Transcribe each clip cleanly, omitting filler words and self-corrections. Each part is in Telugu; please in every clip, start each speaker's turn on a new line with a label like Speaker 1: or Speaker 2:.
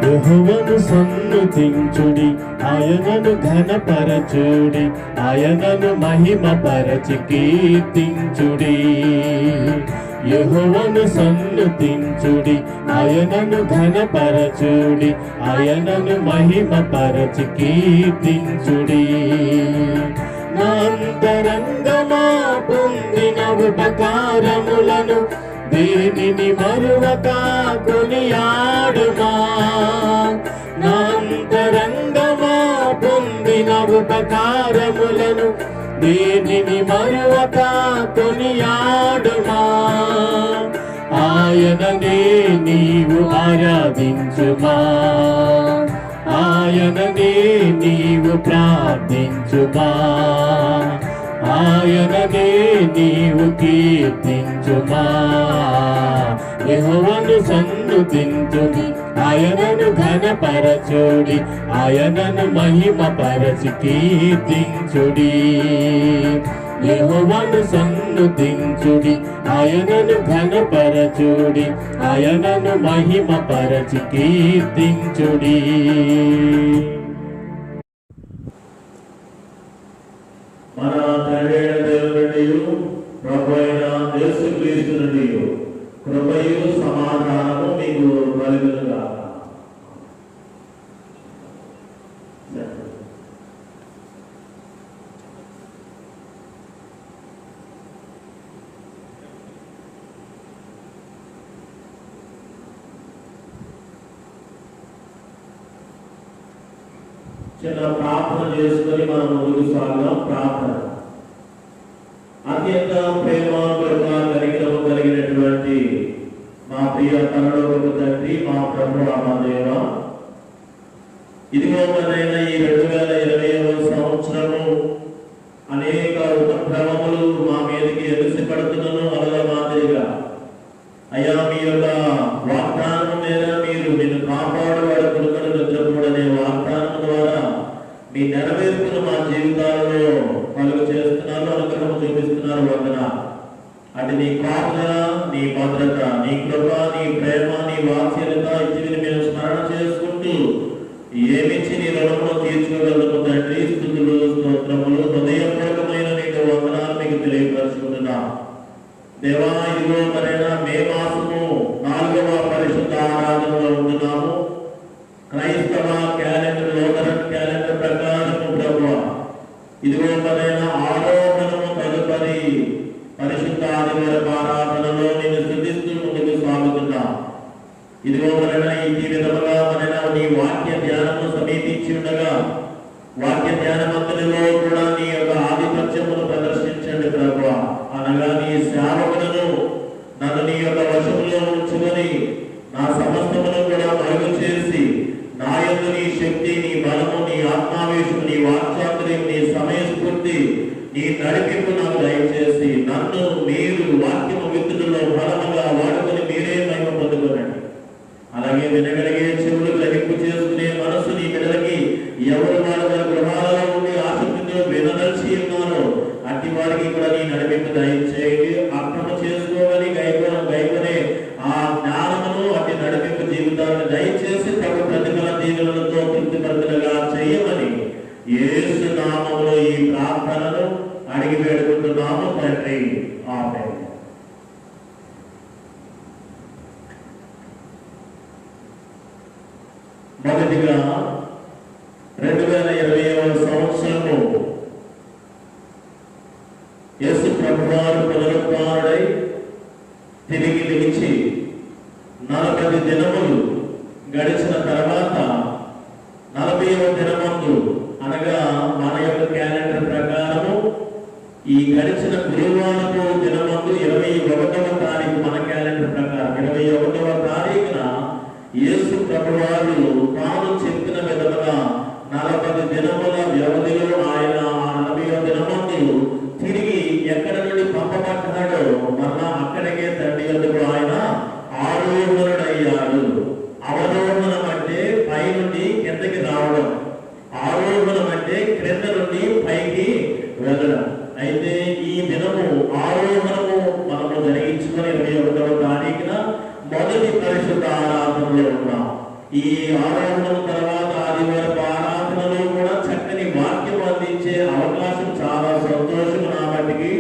Speaker 1: యెహోవాను సన్నుతించుడి, ఆయనను ఘనపరచుడి, ఆయనను మహిమపరచి కీర్తించుడి. యెహోవాను సన్నుతించుడి, ఆయనను ఘనపరచుడి, ఆయనను మహిమపరచి కీర్తించుడి. నా అంతరంగమా పొందిన ఉపకారములను దేనిని మరువక కొనియాడుమా. నా అంతరంగమా పొందిన ఉపకారములను దేనిని మరువక కొనియాడుమా. ఆయననే నీవు ఆరాధించుమా, ఆయననే నీవు ప్రార్థించుమా, ఆయననే నీవు కీర్తించుమా. యెహోవాను సన్నుతించుడి, ఆయనను ఘనపరచుడి, ఆయనను మహిమపరచి కీర్తించుడి. యెహోవాను సన్నుతించుడి, ఆయనను ఘనపరచుడి, ఆయనను మహిమపరచి కీర్తించుడి.
Speaker 2: మన తండ్రి దేవునియు ప్రభువైన యేసుక్రీస్తు నుండి కృపయు సమాధానము మీకు కలుగును గాక. చిన్న ప్రార్థన చేసుకొని మనం ముందుకు సాగుదాం. ప్రార్థన. అత్యంత ప్రేమ కలిగినటువంటి మా ప్రియ పరలోకపు తండ్రి, మా ప్రభువా, మా దేవా, ఇదిగో మనైనా ఈ 2020వ సంవత్సరము అనేక ఉపక్రమములు మా మీదకి ఎలిసి పడుతున్నను. అలాగే మాదిరిగా అయ్యా మీ యొక్క వాగ్దానం మీద మీరు నిన్ను కాపాడువాడు కృపను నిద్రపోడనే వాగ్దానం ద్వారా మీ నెరవేర్పును మా జీవితాలలో కలుగు చేస్తున్నారు, అనుగ్రహం చూపిస్తున్నారు. వందనాలు. అది నీ కాపుదల, నీ భద్రత, నీ కృప, నీ ప్రేమ, నీ వాత్సల్యత ఇచ్చిని మేము స్మరణ చేసుకుంటూ ఏమిచ్చి నీ రుణమును తీర్చుకోగలము తండ్రి. స్తుతులు, స్తోత్రములు, హృదయపూర్వకమైన నీకు వందనాలు మీకు తెలియపరుచుకుంటున్నాం. దేవా, ఇదిగో మరైనా మే మాసము 4వ పరిశుద్ధ ఆరాధనలో ఉంటున్నాము. క్రైస్తవ క్యాలెండర్, లోకరన్ క్యాలెండర్ ప్రకారము ప్రభువా, ఇదిగో మరైనా ఆరోహణము తదుపరి పరిశుద్ధ ఆదివారపు ఆరాధనలో నేను స్తుతిస్తూ ముందుకు సాగుతున్నాం. ఇదిగో మరైనా ఈ విధముగా మరైనా నీ వాక్య ధ్యానము సమీపించి ఉండగా వాక్య ధ్యానమంతటిలో కూడా నీ యొక్క ఆధిపత్యమును ప్రదర్శించండి ప్రభువా. అనగా నీ సేవకులను నన్ను నీ యొక్క వశములో ఉంచుకొని నా సమస్తమును కూడా మరుగు చేసి నా యందు నీ శక్తి, నీ బలము, నీ ఆత్మావేశము, నీ వాక్చాతుర్యం, నీ సమయస్ఫూర్తి, నీ నడిపింపు నాకు దయచేసి నన్ను మీరు వాక్యము విత్తులో బలముగా వాడుకొని మీరే మహిమ పొందుకోనండి. అలాగే వినగలిగే చెవులు, గ్రహింపు చేసుకునే మనస్సు నీ బిడ్డలకి ఎవరు వారి గృహాలలో ఉండి ఆసక్తితో వినదలిచి ఉన్నారో అట్టి వారికి కూడా నీ నడిపింపు దయచేయండి. అర్థము చేసుకోగలి గైకొనే ఆ జ్ఞానమును, అట్టి నడిపింపు జీవితాలను దయచేసి ప్రభు ప్రతిఫల దీవులతో తృప్తిపరచుగా చేయమని యేసు నామములో ఈ ప్రార్థనను అడిగి వేడుకుంటున్నాము తండ్రి. ఆమేన్. మొదటిగా 2020వ సంవత్సరము యేసు ప్రభువారు పునరుత్థానుడై తిరిగి లేచి 40 దినములు గడిచిన తర్వాత 40వ దినమందు, అనగా మన యొక్క క్యాలెండర్ ప్రకారము ఈ గడిచిన గురువారపు దినమందు 21వ తారీఖు, మన క్యాలెండర్ ప్రకారం 21వ తారీఖున యేసు ప్రభువారు తాను చెప్పిన విధముగా 40 దినముల వ్యవధిలో ఆయన 40వ దినమందు తిరిగి ఎక్కడ నుండి పంపబడ్డాడో మరలా అక్కడికే తండ్రి వద్దకు ఆయన ఆరోహణుడయ్యాడు. అవరోహణం అంటే పై నుండి కిందకి రావడం, ఆరోహణం అంటే క్రింద నుండి పైకి వెళ్ళడం. అయితే ఈ దినము ఆరోహణము మనము జరిగించుకొని 21వ తారీఖున మొదటి పరిశుద్ధ ఆరాధనలో ఉన్నాం. ఈ ఆరాధన తర్వాత ఆదివారం ఆరాధనలో కూడా చక్కని వాక్యం అందించే అవకాశం చాలా సంతోషం నా బట్టికి.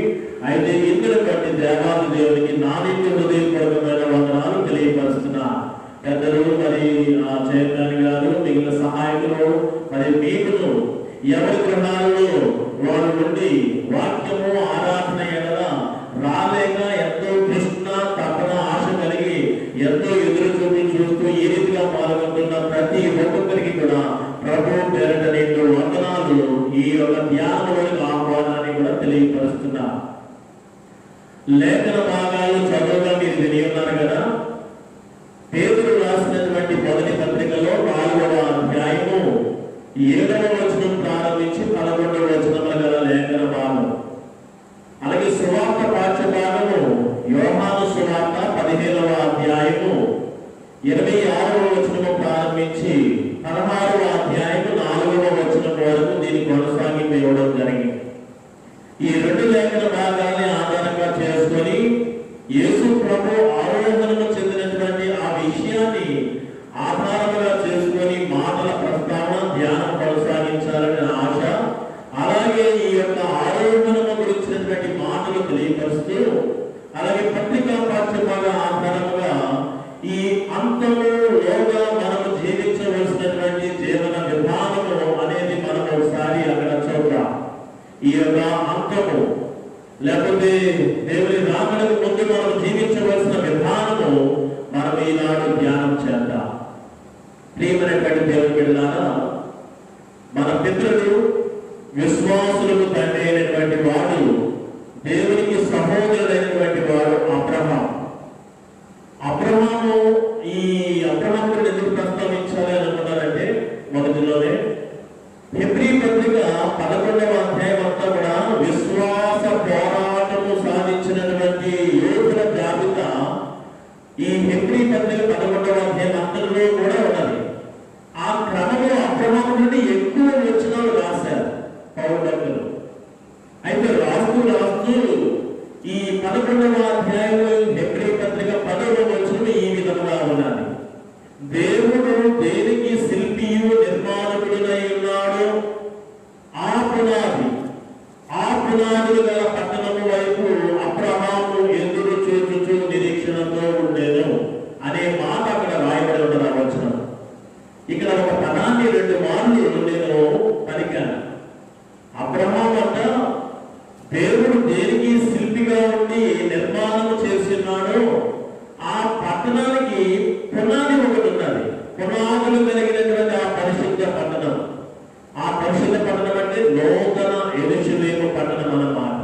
Speaker 2: అయితే ఇందులో బట్టి దేవాది దేవునికి నా నిండు హృదయపూర్వకమైన వందనాలు తెలియపరుస్తున్నా. పెద్దలు మరి చైతన్య గారు మిగిలిన సహాయకులు మరి మీకును ఎవరి గృహాలలో వారు నుండి వాక్యము ఆరాధన ఎడల రాలేక ఎంతో కృష్ణ తపన ఆశ కలిగి ఎంతో ఎదురు చూస్తూ ఈ రీతిగా పాల్గొంటున్న ప్రతి ఒక్కొక్కరికి కూడా ప్రభు పేరట నిండు వందనాలు ఈ యొక్క ధ్యానంలోని ఆహ్వానాన్ని కూడా తెలియపరుస్తున్నా. లేఖన భాగాలు చదువుగా మీరు విని ఉన్నారు కదా. పేతురు రాసినటువంటి మొదటి పత్రికలో 4వ అధ్యాయము 7వ వచనం ప్రారంభించి 11వ వచనముల గల లేఖన భాగం. అలాగే సువార్త పాఠ్య భాగము యోహాను సువార్త 15వ అధ్యాయము 26వ వచనము ప్రారంభించి 16వ అధ్యాయము 4వ వచనం వరకు దీని కొనసాగింపు ఇవ్వడం జరిగింది. ఈ రెండు లేఖన భాగాన్ని ఆధారంగా చేసుకొని యేసు ప్రభు ఆరోహణకు చెందినటువంటి ఆ విషయాన్ని ఆధారంగా చేసుకొని మాటల ప్రస్తావన ధ్యానం కొనసాగించాలనే ఆశ, అలాగే ఈ యొక్క ఆరోహణము గురించినటువంటి మాటలు తెలియపరుస్తూ, అలాగే పత్రికా పాఠ్యభాగ ఆధారంగా ఈ అంతములోగా మనము జీవించవలసినటువంటి జీవన విధానము అనేది మనం ఒకసారి అక్కడ చూద్దాం. ఈ యొక్క అంతము లేకపోతే దేవుని రాకడకు ముందు మనం జీవించవలసిన విధానము మనం ఈనాడు ధ్యానం చేద్దాం. ప్రియమైనటువంటి దేవుని బిడ్డలారా, మన పితరులు విశ్వాసులకు తండ్రి అయినటువంటి వాడు, దేవునికి సహోదరుడైనటువంటి వాడు అబ్రహాము. ఈ అబ్రహామును ఎందుకు ప్రస్తావించాలి అని అనుకున్నారంటే, మొదటిలోనే హెబ్రీ పత్రిక 11వ అధ్యాయం అంతా కూడా విశ్వాస పోరాటము సాధించినటువంటి యోధుల జాబితా ఈ హెబ్రీ పత్రిక 11వ అధ్యాయం అంతలో కూడా ఉన్నది. ఆ క్రమంలో అబ్రహాము నుండి ఎక్కువ వచనాలు రాశారు పౌరులు. అయితే రాస్తూ ఈ 11వ అధ్యాయంలో హెబ్రీ పత్రిక 10వ వచనం ఈ విధంగా ఉన్నది. దేవుడు దేనికి శిల్పియు నిర్మాణకుడునై ఉన్నాడు, ఆ పునాదులు గల పట్టణము వైపు అబ్రహాము ఎదురు చూచుచు నిరీక్షణతో ఉండేను అనే మాట అక్కడ రాయబడి ఉండదు. ఆ వచనం ఇక్కడ ఒక పదాన్ని 2 మార్లు నేను పలికాను. అబ్రహాము అంట దేవుడు దేనికి శిల్పిగా ఉండి నిర్మాణం చేస్తున్నాడు, ఆ పట్టణానికి పునాది ఒకటి ఉన్నది. పునాదులు కలిగినటువంటి ఆ పరిశుద్ధ పట్టణం. ఆ పరిశుద్ధ పట్టణం అంటే నూతన యెరూషలేము పట్టణం అన్నమాట,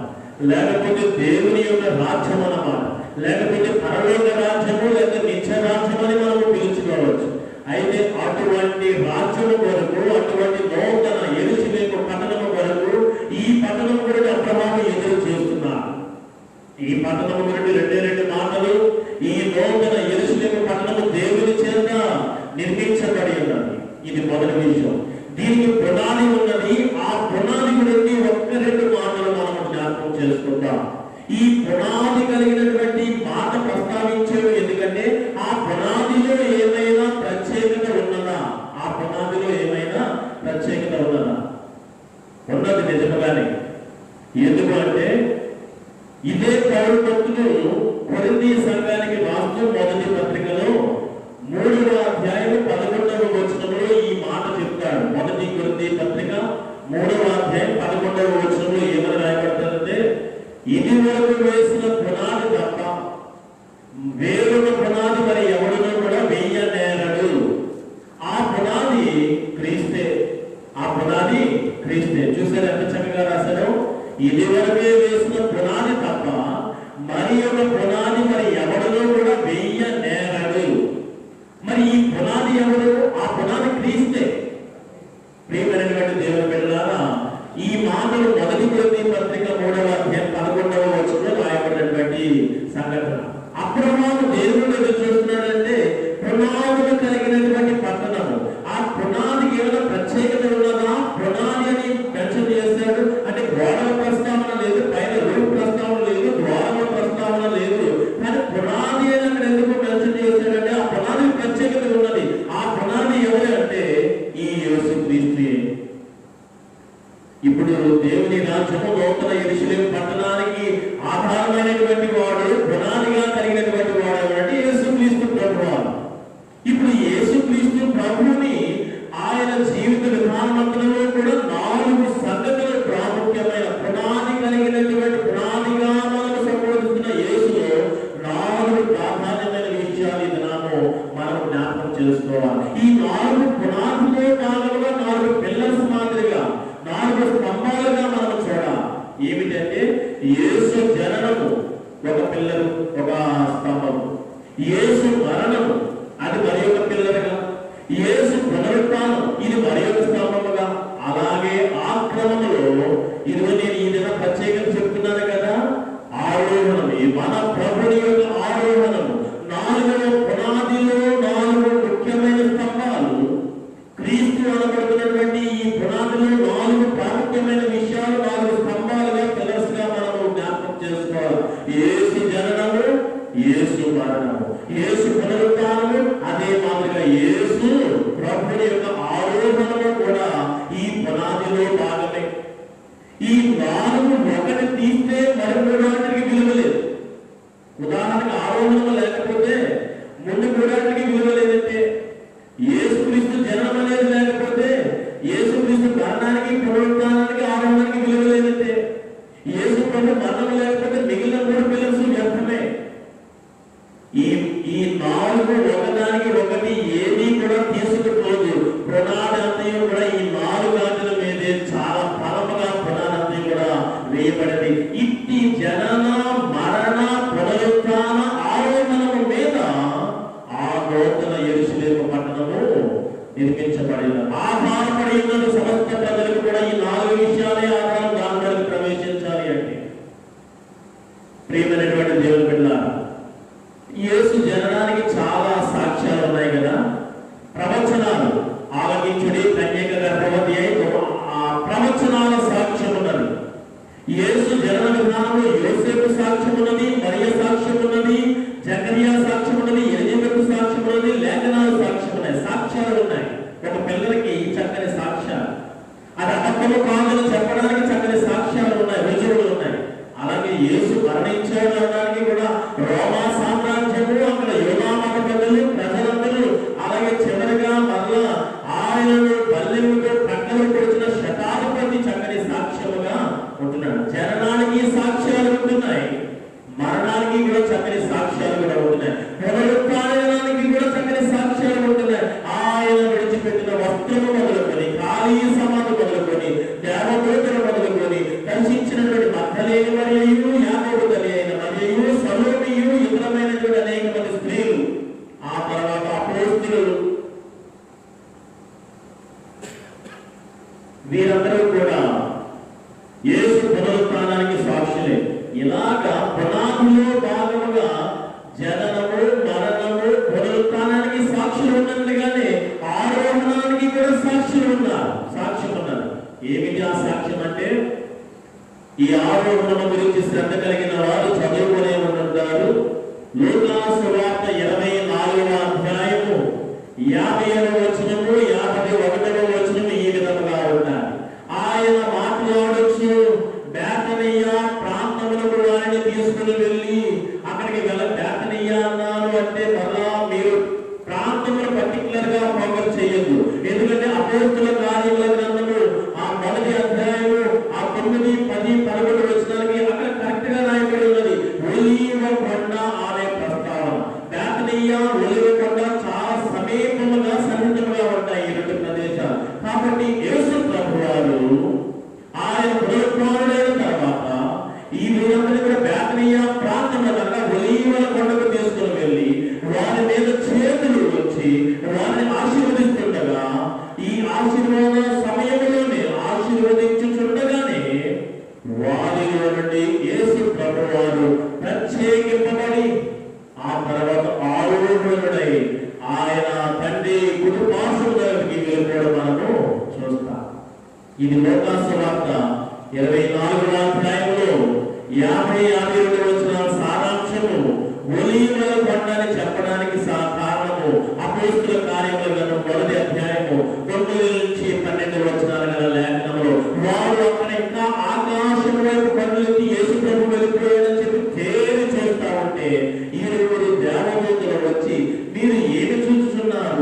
Speaker 2: లేకపోతే దేవుని యొక్క రాజ్యం అన్నమాట, లేకపోతే పరలోక రాజ్యము లేదా నిత్య రాజ్యం అని మనము పిలుచుకోవచ్చు. అయితే అటువంటి రాజ్యము కొరకు, అటువంటి నూతన యెరూషలేము పట్టణము కొరకు ఈ పట్టణం గురించి అబ్రహాము ఎదురు చేస్తున్నారు. ఈ పట్టణము గురించి 2 మాటలు. ఈ నూతన యెరూషలేము పట్టణము దేవుని చేత నిర్మించబడి ఉన్నది. ఇది మొదటి విషయం. దీనికి పునాది ఉన్నది. ఆ పునాది గురించి 1-2 మాటలు మనం జ్ఞాపకం చేసుకుందాం. ఈ పునాది కలిగినటువంటి మాట ప్రస్తావించేది ఎందుకంటే ఆ పునాదిలో ఏమైనా ప్రత్యేకత ఉన్నదా? ఆ పునాదిలో ఏమైనా ప్రత్యేకత ఉన్నదా? ఉన్నది నిజముగానే. ఎందుకు అంటే ఇదే పౌలు భక్తుడు కొరింథీ సంఘానికి రాస్తూ మొదటి పత్రికలో 3వ అధ్యాయం 11వ వచనంలో ఈ మాట చెప్తాడు. మొదటి కొరింథీ పత్రిక 3వ అధ్యాయం 11వ వచనంలో ఏమని రాయబడతారంటే, ఇది వరకు వేసిన పునాది తప్ప వేరొక పునాది మరి ఎవరినో కూడా వేయనేరడు. ఆ పునాది క్రీస్తే. ఆ పునాది క్రీస్తే. చూసారు ఎంత చక్కగా రాశారు. ఇది వరకే వేసిన పునాది తప్ప మరి ఒక యెరూషలేము పట్టణానికి ఆధారమైనటువంటి వాడు, పునాదిగా కలిగినటువంటి వాడు అంటే యేసుక్రీస్తు ప్రభువారు. ఇప్పుడు యేసుక్రీస్తు ప్రభువుని ఆయన జీవిత విధానంలో కూడా 4 సంగతులు ప్రాముఖ్యమైన పునాది కలిగినటువంటి, పునాదిగా మనకు సంబోధిస్తున్న యేసులో 4 ప్రాధాన్యమైన విషయాలు ఈ దినాము మనం జ్ఞాపకం చేసుకోవాలి. ఈ 4 పునాదిలో భాగంగా 4 పిల్లర్స్ మాదిరిగా 4 స్తంభాలుగా మనం చూడాలి. ఏమిటంటే యేసు జననము ఒక పిల్లరు, ఒక స్తంభము. యేసు మరణము అది మరి ఒక పిల్లరుగా, యేసు పునరుత్థానం ఇది మరి ఒక స్తంభముగా, అలాగే ఆ క్రమంలో ఇదిగో నేను ఈ దిన ప్రత్యేకంగా చెప్తున్నాను కదా, ఆరోహణము, మన ప్రభుని యొక్క ఆరోహణము. 4వ పునాదిలో 4 ముఖ్యమైన స్తంభాలు. క్రీస్తు అనబడుతున్నటువంటి ఈ పునాదిలో 4 ప్రాముఖ్యమైన విషయాలు, 4 స్తంభాలుగా, పిల్లర్స్ గా మనము జ్ఞాపకం చేసుకోవాలి. యేసు జననము, యేసు మరణము, యేసు పునరుత్థానము, అదే మాదిరిగా యేసు ప్రభుని యొక్క ఆరోహణము కూడా ఈ పునాదిలో భాగమే. ఈ 4 ఒకటి తీస్తే మరొకటికి విలువ లేదు. ఉదాహరణకు ఆరోహణము లేకపోతే ముందు కూడానికి విలువ లేదంటే, యేసుక్రీస్తు జననం అనేది లేకపోతే యేసుక్రీస్తు మరణానికి, పునరుత్థానానికి, ఆరోహణానికి విలువ లేదంటే, యేసు ప్రభు మరణం లేకపోతే మిగిలిన 3 పిల్లర్స్ వ్యర్థమే. ఈ 4 ఒకదానికి ఒకటి ఏది కూడా తీసుకుపోదు. పునాది అంతయు కూడా ఈ 4 గాజుల మీదే చాలా బలముగా పునాది అంతయు కూడా వేయబడింది. ఇట్టి జనన, మరణ, పునరుత్థాన, ఆరోహణము మీద ఆ నూతన యెరూషలేము పట్టణము నిర్మించబడింది. ఆధారపడి ఉన్న సమస్త ప్రజలకు కూడా ఈ 4 విషయాలే ఆధారం. దానిలోకి ప్రవేశించాలి అంటే ప్రియమైనటువంటి దేవుని బిడ్డలారా, యేసు జననానికి చాలా సాక్ష్యాలు ఉన్నాయి కదా, ప్రవచనాలు. ఆలకించుడి, కన్యక గర్భవతి అయి, ఆ ప్రవచనాల సాక్ష్యం ఉన్నది. యేసు జనన విధానంలో యోసేపు సాక్ష్యం ఉన్నది, మరియ సాక్ష్యం ఉన్నది, జకరియా సాక్ష్యం ఉన్నది, ఎలిజబెత్ సాక్ష్యం ఉన్నది, లేఖనాలు సాక్ష్యం ఉన్నాయి. సాక్ష్యాలు ఉన్నాయి. ఒక పిల్లలకి చక్కని సాక్ష్యాలు, అది అబద్ధము కాదని చెప్పడానికి చక్కని సాక్ష్యాలు ఉన్నాయి, రుజువులు ఉన్నాయి. అలాగే యేసు మరణించాడు అనడానికి కూడా రోమా సామ్రాజ్యము, అక్కడ యోనా మత పెద్దలు, ప్రజలందరూ, అలాగే చివరిగా మరలా ఆయనను పల్లెముతో ప్రక్కలు పొడిచిన శతాధిపతి చక్కని సాక్ష్యముగా ఉంటున్నాడు. జననానికి సాక్ష్యాలు ఉంటున్నాయి, మరణానికి కూడా చక్కని సాక్ష్యాలు కూడా ఉంటున్నాయి, పునరుత్థానానికి కూడా చక్కని సాక్ష్యాలు ఉంటున్నాయి. ఆయన విడిచిపెట్టిన వస్త్రము మొదలుకొని, ఖాళీ సమాధి మొదలుకొని, దేవదూతలు మొదలుకొని, దర్శించినటువంటి మగ్దలేని మరియు, యాకోబు తల్లి అయిన మరియు, సలోమియు, ఇతరమైనటువంటి అనేక మంది స్త్రీలు, ఆ తర్వాత అపోస్తలులు, వీరందరూ కూడా యేసు పునరుత్థానానికి సాక్షులే. ఇలాగా పునాదిలో భాగముగా జననము, మరణము, పునరుత్థానానికి సాక్షులు ఉన్నట్లుగానే ఆరోహణానికి కూడా సాక్షులు ఉన్నారు, సాక్ష్యం ఉన్నారు. ఏమిటి ఆ సాక్ష్యం అంటే, ఈ ఆరోహణం గురించి శ్రద్ధ కలిగిన వారు చదువుకునే ఉంటారు. లూకా సువార్త 24వ అధ్యాయము 50వ వచనము, 51వ వచనము ఈ విధముగా ఉన్నాయి. ఆయన మాట్లాడొచ్చు, బేతనియా ప్రాంతములకు వారిని తీసుకుని వెళ్ళి, అక్కడికి బేతనియా అన్నారు అంటే మరలా మీరు ప్రాంతములు పర్టికులర్ గా ఫోకస్ చేయొద్దు. ఎందుకంటే అపోస్తల కార్యముల గ్రంథము ఆ 1వ అధ్యాయము ఆ 9, 10, 11 వచనాలకి అక్కడ కరెక్ట్ గా రాయబడి ఉన్నది. ఒలీవ కొండ అనే ప్రస్తావన. బేతనియా, ఒలీవ కొండ చాలా సమీపముగా, సన్నిహితంగా ఉంటాయి ఈ 2 ప్రదేశాలు. కాబట్టి యేసు ప్రభువారు ఆయన పునరుత్థానుడైన తర్వాత ఈ వీరందరినీ కూడా బేతనియా ప్రాంతంలో ఒలీవల కొండకు తీసుకుని వెళ్ళి వారి మీద చేతులు వచ్చి వారిని ఆశీర్వదిస్తుండగా, ఈ ఆశీర్వాద సమయంలోనే ఆశీర్వదించుచుండగానే వారిలో నుండి యేసు ప్రభువారు ప్రత్యేకింపబడి ఆ తర్వాత ఆరోహణుడై ఆయన తండ్రి కుటుంబాసులకి వెళ్ళిపోవడం మనము చూస్తాం. ఇది లూకా సువార్త 24వ అధ్యాయంలో 50-52 వచనాల సారాంశము. ఒలీవల కొండని చెప్పడానికి కారణము అపోస్తల కార్యముల గ్రంథం 1వ అధ్యాయము 9 నుంచి 12 వచనాల గల లేఖనంలో వారు అక్కడ ఇంకా ఆకాశం వైపు కన్నులు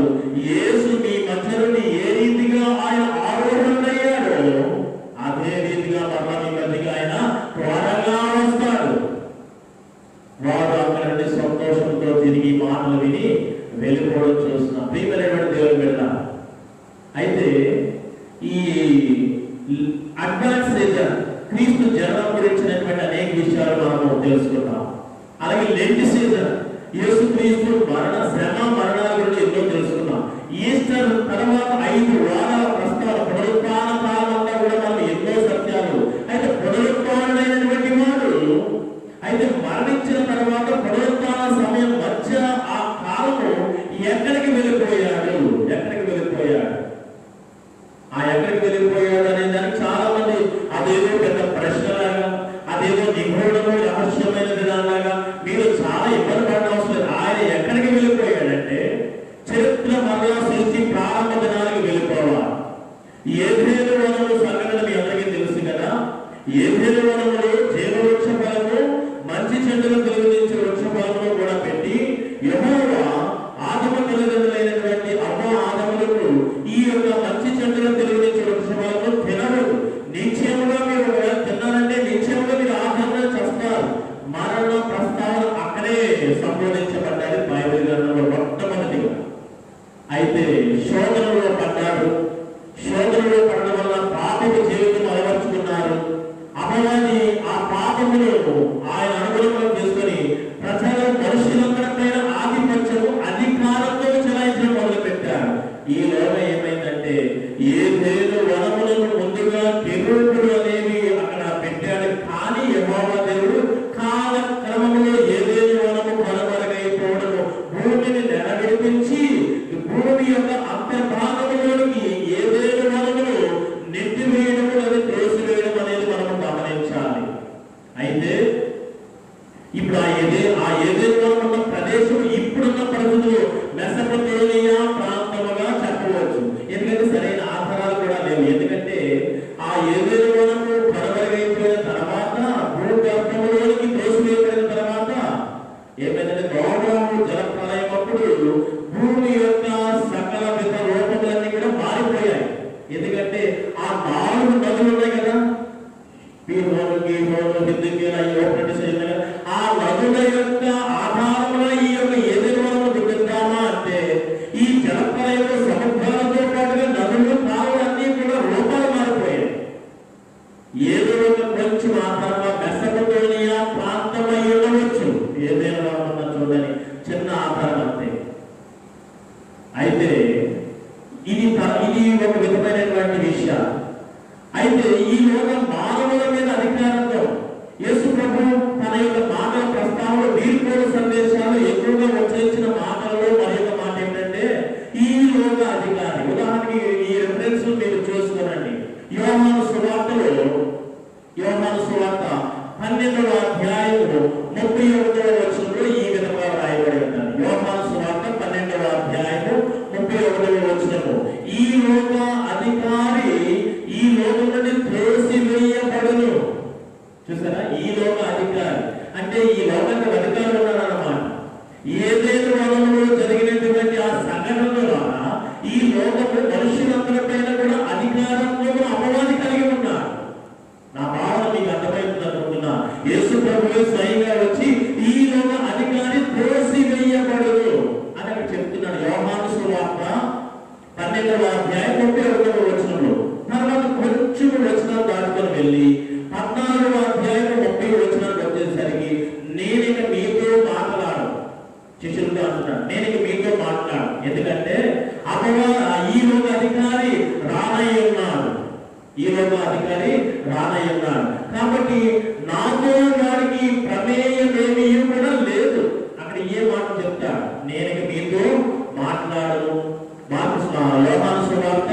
Speaker 2: కాదు, యేసు మీ మధ్య నుండి ఏ రీతిగా ఆయన ఆరోహణయ్యాడో అదే రీతిగా మరలా మీ మధ్యకి ఆయన త్వరగా వస్తాడు. వారు అక్కడ నుండి సంతోషంతో తిరిగి మాటలు విని వెళ్ళిపోవడం చూస్తున్నాం. ప్రియమైనటువంటి దేవుని బిడ్డ, అయితే ఈ అడ్వాన్స్ సీజన్ క్రీస్తు జన్మ గురించినటువంటి అనేక విషయాలు మనము తెలుసుకుంటాం. అలాగే లెంట్ సీజన్ యేసు క్రీస్తు మరణ శ్రమ మరణాల గురించి ఎన్నో తెలుసుకున్నాం. ఈస్టర్ తర్వాత 5 వారాల ప్రస్తావన పునరుత్థాన కాలం అంతా కూడా మనం ఎన్నో సత్యాలు. అయితే పునరుత్థానుడైనటువంటి వాడు అయితే మరణించిన తర్వాత పునరుత్థాన సమయం మధ్య ఆ కాలము ఎక్కడికి వెళ్ళిపోయాడు, ఎక్కడికి వెళ్ళిపోయాడు, ఆ ఎక్కడికి వెళ్ళిపోయాడు అనే దానికి చాలా మంది అదేదో పెద్ద ప్రశ్నలాగా, అదేదో నిగూఢము రహస్యమైనది దానిలాగా మీరు చాలా ఇబ్బంది పడడం అవసరం లేదు. ఆయన ఎక్కడికి వెళ్ళిపోయాడంటే చరిత్ర మరలా సృష్టి ప్రారంభ దినానికి వెళ్ళిపోవాలి. ఏదేను వనము సంఘటన మీ అందరికీ తెలుసు కదా. ఏదేను వనములో జీవవృక్ష ఫలము మంచి చెడులు తెలియజేసే వృక్ష ఫలమును కూడా పెట్టి యెహోవా ఆదమ తల్లిదండ్రులైనటువంటి అవ్వ ఆదములకు ఈ యొక్క మంచి చెడులు తెలియజేసే వృక్ష ఫలము తినవద్దు, నిశ్చయముగా మీరు ఒకవేళ తిన్నారంటే నిశ్చయముగా మీరు ఆహారంలో చేస్తారు. మరణ ప్రస్తావన అక్కడే సంబోధించబడ్డారు బైబిల్ గ్రంథంలో మొట్టమొదటిగా. అయితే శోధనలో పడ్డాడు. శోధనలో పడడం వల్ల పాపపు జీవితం అలవర్చుకున్నారు. అపవాది ఆ పాపమును ఆయన అనుగుణంగా చేసుకుని ప్రజలు మనుషులందరిపైన ఆధిపత్యము అధికారంతో చెలాయించడం మొదలుపెట్టారు. ఈ లోపల ఏమైందంటే ఏదేను వనములను ముందుగా కెరూబులు అనేవి అక్కడ పెట్టాడు. కానీ యెహోవా దేవుడు కాలక్రమంలో ఏదేను వనము కనుమరుగైపోవడము, భూమిని నెలవిడిపించి భూమి యొక్క అంతర్భాగంలోనికి ఏదేను వనములు నెట్టివేయడము లేదా త్రోసివేయడం అనేది మనం గమనించాలి. అయితే ఇప్పుడు ఆ ఏదేను వనం ఉన్న ప్రదేశం ఇప్పుడున్న పరిస్థితులు మెసొపొతేమియా ప్రాంతముగా చెప్పవచ్చు. ఎందుకంటే సరైన ఆధారాలు కూడా లేవు. ఎందుకంటే ఆ ఏదేను వనము కనుమరుగైపోయిన తర్వాత భూగర్భంలోనికి త్రోసివేయబడిన తర్వాత ఏమైందంటే నోవాహు జలప్రలయం అప్పుడు భూమి యొక్క సకల విధ రూపములన్నీ కూడా మారిపోయాయి. ఎందుకంటే ఆ 4 నదులు ఉన్నాయి కదా, పీహోను, గీహోను, హిద్దెకేల, యూఫ్రటీస్, ఆ నదుల యొక్క ఆధారంలో ఈ యొక్క ఏదేను వనము దిగుతామా అంటే ఈ జలప్రలయంలో సముద్రాలతో పాటుగా నదులు కాలువలన్నీ కూడా రూపాలు మారిపోయాయి. ఏదో ఒక కొంచెం ఆధారంగా మెసొపొతేమియా ప్రాంతమై ఉండవచ్చు. ఏదేను వనం చూడని చిన్న ఆధారం అంతే. అయితే ఇది ఒక విధమైనటువంటి విషయం. అయితే ఈ లోక మానవుల మీద అధికారంతో యేసు ప్రభు తన యొక్క మాటల ప్రస్తావనలో వీర్కోడు సందేశాలు ఎక్కువగా ఉచ్చరించిన మాటలలో మరి యొక్క మాట ఏంటంటే ఈ లోక అధికారి. ఉదాహరణకి ఈ రిఫరెన్స్ మీరు చూసుకోనండి. యోహాను సువార్తలో, యోహాను సువార్త 12వ అధ్యాయము 31వ వచనంలో ఈ విధంగా రాయబడి ఉంటారు. యోహాను సువార్త 12వ అధ్యాయము 31వ వచనము, ఈ లోక అధికారి ఈ లోకం నుండి త్రోసివేయబడును. చూసారా, ఈ లోక అధికారి అంటే ఈ లోకానికి అధికారులు ఉన్నారన్నమాట. ఏదేను వనంలో జరిగినటువంటి ఆ సంఘటన ద్వారా ఈ లోకము మనుషులందరిపైన కూడా అధికారంలో అపవాది కలిగి ఉన్నారు. నా భావన మీకు అర్థమవుతుంది అనుకుంటున్నా. యేసు ప్రభువే స్వయంగా వచ్చి ఈ లోక అధికారి త్రోసివేయబడును అని అక్కడ చెప్తున్నాడు. యోహాను సువార్త 12వ అధ్యాయం 31వ వచనంలో. తర్వాత కొంచెం వచనాలు దాటుకొని వెళ్ళి 14వ అధ్యాయం 30వ వచనానికి వచ్చేసరికి నేను ఇక మీతో మాట్లాడు, శిష్యులతో అంటున్నాడు, నేను ఇక మీతో మాట్లాడు. ఎందుకంటే ఈ లోక అధికారి రానయ్య ఉన్నాడు, ఈ లోక అధికారి రానయ్య ఉన్నాడు. కాబట్టి నాతో వాడికి ప్రమేయమేమీ కూడా లేదు. అక్కడ ఏ మాట చెప్తాడు, నేను ఇక మీతో మాట్లాడను. యోహాను సువార్త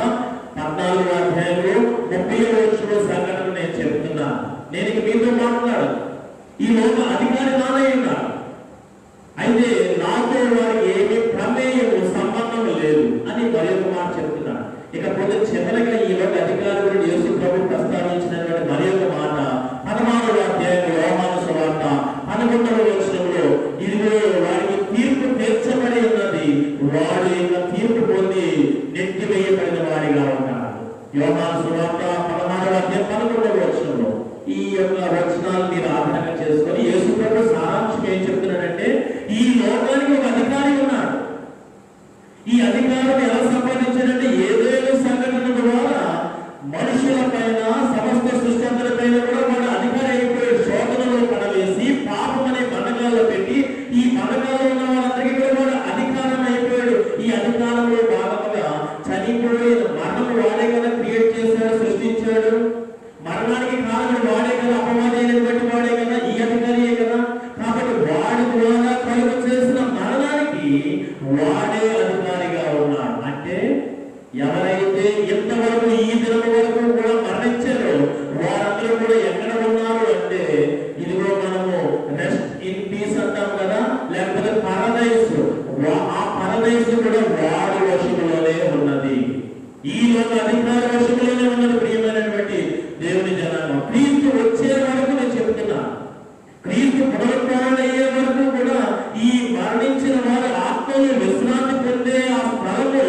Speaker 2: 14వ అధ్యాయంలో 30వ వచనంలో సంఘటన నేను చెప్తున్నా. నేను ఇక మీతో మాట్లాడు, ఈ లోక అధికారి నానయ్య ఉన్నాడు. అయితే నాతో వారికి ఏమీ ప్రమేయము సంబంధం లేదు అని మరి ఒక మాట చెప్తున్నాడు. ఇకపోతే చివరిగా ఈ లోక అధికారి గురించి యేసు ప్రభు ప్రస్తావించినటువంటి మరి ఒక మాట 16వ అధ్యాయంలో యోహాను సువార్త 11వ వచనంలో, ఇదిగో వారికి తీర్పు తీర్చబడి ఉన్నది, వాడు ఇక తీర్పు పొంది నెట్టివేయబడిన వాడిగా ఉన్నాడు. యోహాను సువార్త 16వ వచనంలో ఈ యొక్క వచనాలు మీరు ఆధారంగా చేసుకొని యేసు ప్రభు సారాంశం ఏం చెప్తున్నాడంటే, ఈ లోకానికి ఒక అధికారి ఉన్నాడు. ఈ అధికారం ఎలా సంపాదించాడంటే, ఏదేదో సంఘటన ద్వారా మనుషుల పైన, సమస్త సృష్టి అందరిపైన కూడా వాడు అధికారి అయిపోయి శోధనలో పడవేసి పాపం అనే బంధకాల్లో పెట్టి ఈ బంధకాల్లో ఉన్న వాళ్ళందరికీ కూడా వాడు అధికారం అయిపోయాడు. ఈ అధికారంలో భాగంగా చనిపోయిన మరణం వాడే కదా క్రియేట్ చేశాడు, సృష్టించాడు. మరణానికి కారణం వాడే కదా, అపవాదైన బట్టి వాడే కదా, ఈ అధికారియే కదా. కాబట్టి వాడి ద్వారా కలుగు చేసిన మరణానికి వాడే అధికారిగా ఉన్నాడు. అంటే ఎవరైతే ఇంతవరకు ఈ దినం వరకు కూడా మరణించారో వారందరూ కూడా ఎక్కడ ఉన్నారు అంటే, ఇదిగో మనము రెస్ట్ ఇన్ పీస్ అంటాం కదా, లేకపోతే పరదైస్. ఆ పరదైస్ కూడా వాడి వశములోనే ఉన్నది. ఈ లోక అధికార వశములోనే ఉన్నది. ప్రియమైనటువంటి దేవుని జనాంగం, క్రీస్తు వచ్చే వరకు నేను చెప్తున్నా, క్రీస్తు పునరుద్ధరణయ్యే వరకు కూడా ఈ మరణించిన వారి ఆత్మలు విశ్రాంతి పొందే ఆ స్థలము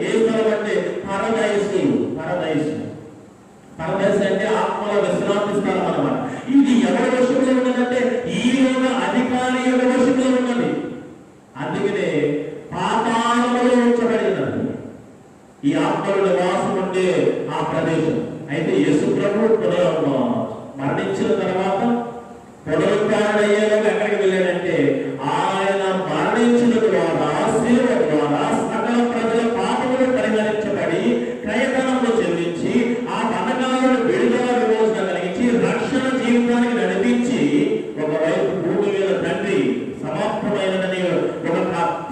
Speaker 2: ఏ స్థలం అంటే పరదైసు. పరదైసు అంటే ఆత్మల విశ్రాంతి స్థలం అన్నమాట. ఇది ఎవరి వశంలో ఉన్నదంటే ఈ లోక అధికారి యొక్క వశంలో ఉన్నది. అందుకనే పాతాళములో ఉంచబడినది ఈ ఆత్మల నివాసం ఉండే ఆ ప్రదేశం. అయితే యేసు ప్రభు మరణించిన తర్వాత పునరుద్ధరణయ్యేలోకి ఎక్కడికి వెళ్ళాడంటే, ఆయన మరణించిన ద్వారా, శిలువ ద్వారా సకల ప్రజల పాపములు పరిహరించబడి క్రయధనంలో చెల్లించి ఆ బంధకాలను విడుదల విమోచన కలిగించి రక్షణ జీవితానికి నడిపించి, ఒకవైపు భూమి మీద తండ్రి సమాప్తమైనదని ఒక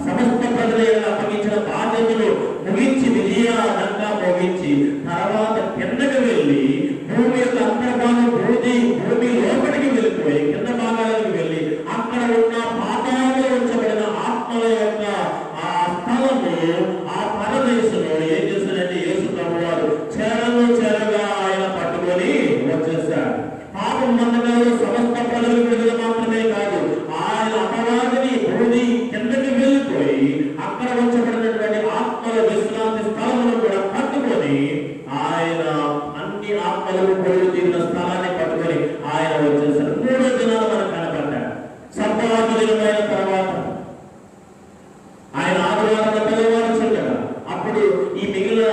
Speaker 2: సమస్త ప్రజలను అప్పగించిన బాధ్యతలు ముగించి విజయానంగా ముగించి తర్వాత కిందకి వెళ్ళి భూమి యొక్క అంతర్భాగం భూమి లోపలికి వెళ్ళిపోయి కింద భాగాలకు వెళ్ళి అక్కడ ఉన్న పాతాళంలో ఉంచబడిన ఆత్మల యొక్క ఆ స్థలము, ఆ పరదేశంలో ఏం చేశాడంటే యేసు ప్రభు వారు చేరగా ఆయన పట్టుకొని వచ్చేసాడు. పాపం బంధకాలు సమస్త ప్రజలకు విడుదల మాత్రమే కాదు, ఆయన అపవాదిని భూమి కిందకి వెళ్ళిపోయి అక్కడ ఉంచబడినటువంటి ఆత్మల విశ్రాంతి స్థలమును కూడా పట్టుకొని ఆయన అన్ని ఆత్మలకు పొరుగు తీరిన స్థలాన్ని పట్టుకొని ఆయన వచ్చేసాడు. 3 దినాలు మనకు కనపడ్డాడు. సప్తాహ దినమైన తర్వాత ఆయన ఆదివారం తెల్లవారుచుండగా అప్పుడు ఈ మిగిలిన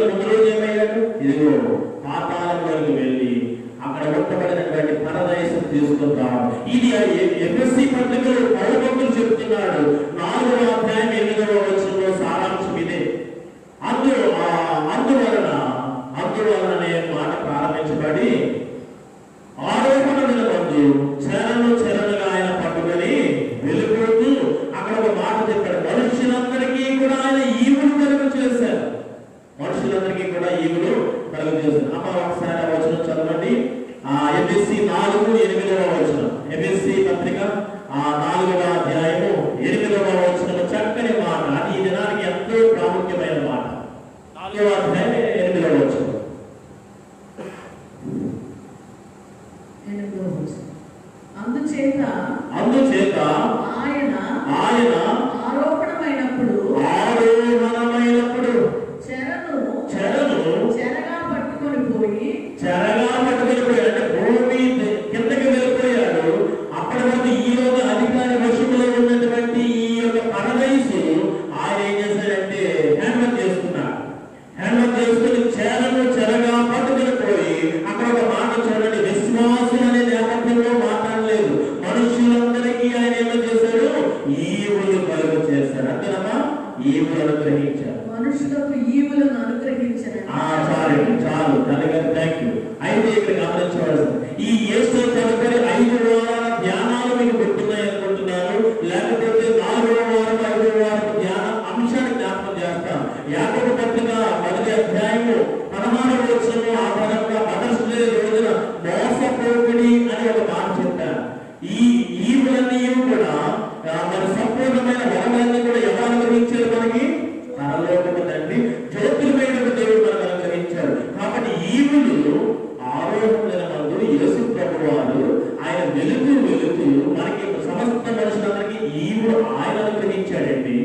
Speaker 2: ముందు రోజు ఏమయ్యాడు, ఇదిగో పాతాళంలోకి వెళ్ళి అక్కడ ఉండబడినటువంటి పరదైసం తీసుకుంటాం. ఇది ఎఫ్ఎస్సి పత్రికలో పౌరభక్తులు చెప్తున్నాడు. 4వ అధ్యాయం 8వ వచనంలో సారాంశం ఇదే. అందువలనే మాట ప్రారంభించబడి ఆరోపణ దినమందు చెరలుగా ఆయన పట్టుకొని వెళ్ళిపోతూ అక్కడ ఒక మాట చెప్పాడు. మనుషులందరికీ కూడా ఆయన ఈవులు కలుగు చేశారు. మనుషులందరికీ కూడా ఈవులు కలుగు చేశారు. అమ్మ ఒకసారి ఆ వచనం చదవండి. ఎఫ్ఎస్సి 4:8వ వచనం. ఎఫ్ఎస్సి పత్రిక 4వ అధ్యాయము 8వ వచనం. చక్కని మాట, ఈ దినానికి ఎంతో ప్రాముఖ్యమైన మాట. 4వ అధ్యాయం 8వ వచనం. అందుచేత ఆయన ఆరోపణమైనప్పుడు చెరగా పట్టుకొని పోయి అంటే భూమి కిందకి వెళ్ళిపోయాడు. అప్పటి వరకు ఈ యొక్క అధికారి వశంలో ఉన్నటువంటి ఈ యొక్క పరదైసు ఆయన ఏం చేశాడంటే హ్యాండ్వర్క్ చేసుకున్నాడు. హ్యాండ్వర్క్ చేసుకుని చెరగా పట్టుకొని పోయి అక్కడ ఒక మాట చూడండి, విశ్వాసం అనే నేపథ్యంలో మాట్లాడలేదు. మనుషులందరికీ ఆయన ఏమో చేశాడు, ఈవులు కలుగు చేశాడు. అంతేనమ్మా, ఈవులు అనుగ్రహించాడు.
Speaker 3: మనుషులకు ఈవులను అనుగ్రహించాడు.
Speaker 2: చాలు తనగారు, థ్యాంక్ యూ. అయితే ఇక్కడ గమనించవలసింది, ఈ యేసు తదుపరి 5 వారాల ధ్యానాలు మీకు గుర్తున్నాయి అనుకుంటున్నారు. లేకపోతే 4వ వారం 5వ వారం ధ్యాన అంశాన్ని జ్ఞాపకం చేస్తాం. యాకోబు పత్రిక 1వ అధ్యాయము 16వ వచనం ఆధారంగా మదర్స్ డే రోజున మోసపోకుడి అని ఒక మాట చెప్పారు. ఈ ఈవులన్నీ కూడా మన సంపూర్ణమైన వరములన్నీ కూడా ఎవరు అనుగ్రహించారు మనకి? పరలోకపు తండ్రి, జ్యోతిర్మయుడైన దేవుడు మనకు అనుగ్రహించారు. కాబట్టి ఈవులు ఆరోహణ మందు యేసు ప్రభు వారు ఆయన వెలుతూ మనకి సమస్త మనుషులందరికీ ఈవులు ఆయన అనుగ్రహించాడండి.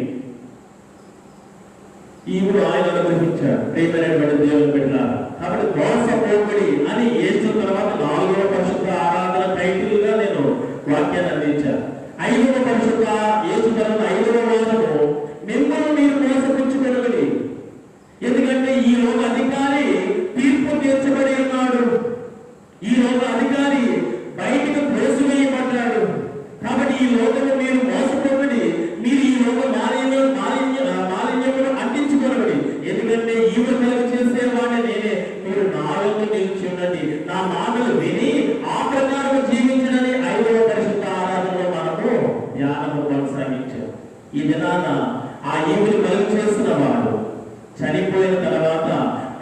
Speaker 2: ఈవుడు ఆయన అనుగ్రహించాడు. ప్రియమైనటువంటి దేవుని బిడ్డలారా, కాబట్టి మోసపోకడి అని యేసు తర్వాత 4వ పరిశుద్ధ ఆరాధన టైటిల్ గా నేను వాక్యాన్ని అందించాను. 5వ పరిశుద్ధ యేసు తర్వాత 5వ వారము మిమ్మల్ని మీరు మోసపుచ్చుకొనగలి. ఎందుకంటే ఈ లోక అధికారి తీర్పు తీర్చబడి ఉన్నాడు. ఈ లోక అధికారి బయటకు త్రోసివేయబడ్డాడు. కాబట్టి ఈ లోకము మీరు మోసపోకడి, మీరు ఈ లోక మాలిన్యమును అంటించుకోనబడి. ఎందుకంటే ఈమె కలుగు చేసేవాడిని నేనే, మీరు నా యొక్క నిలిచి ఉండండి, నా మాటలు విని ఆ ప్రకారం జీవించడని 5వ పరిశుద్ధ ఆరాధనలో మనము ధ్యానము కొనసాగించాం. ఈ దినాన ఆ ఈమెను కలుగు చేసిన వాడు చనిపోయిన తర్వాత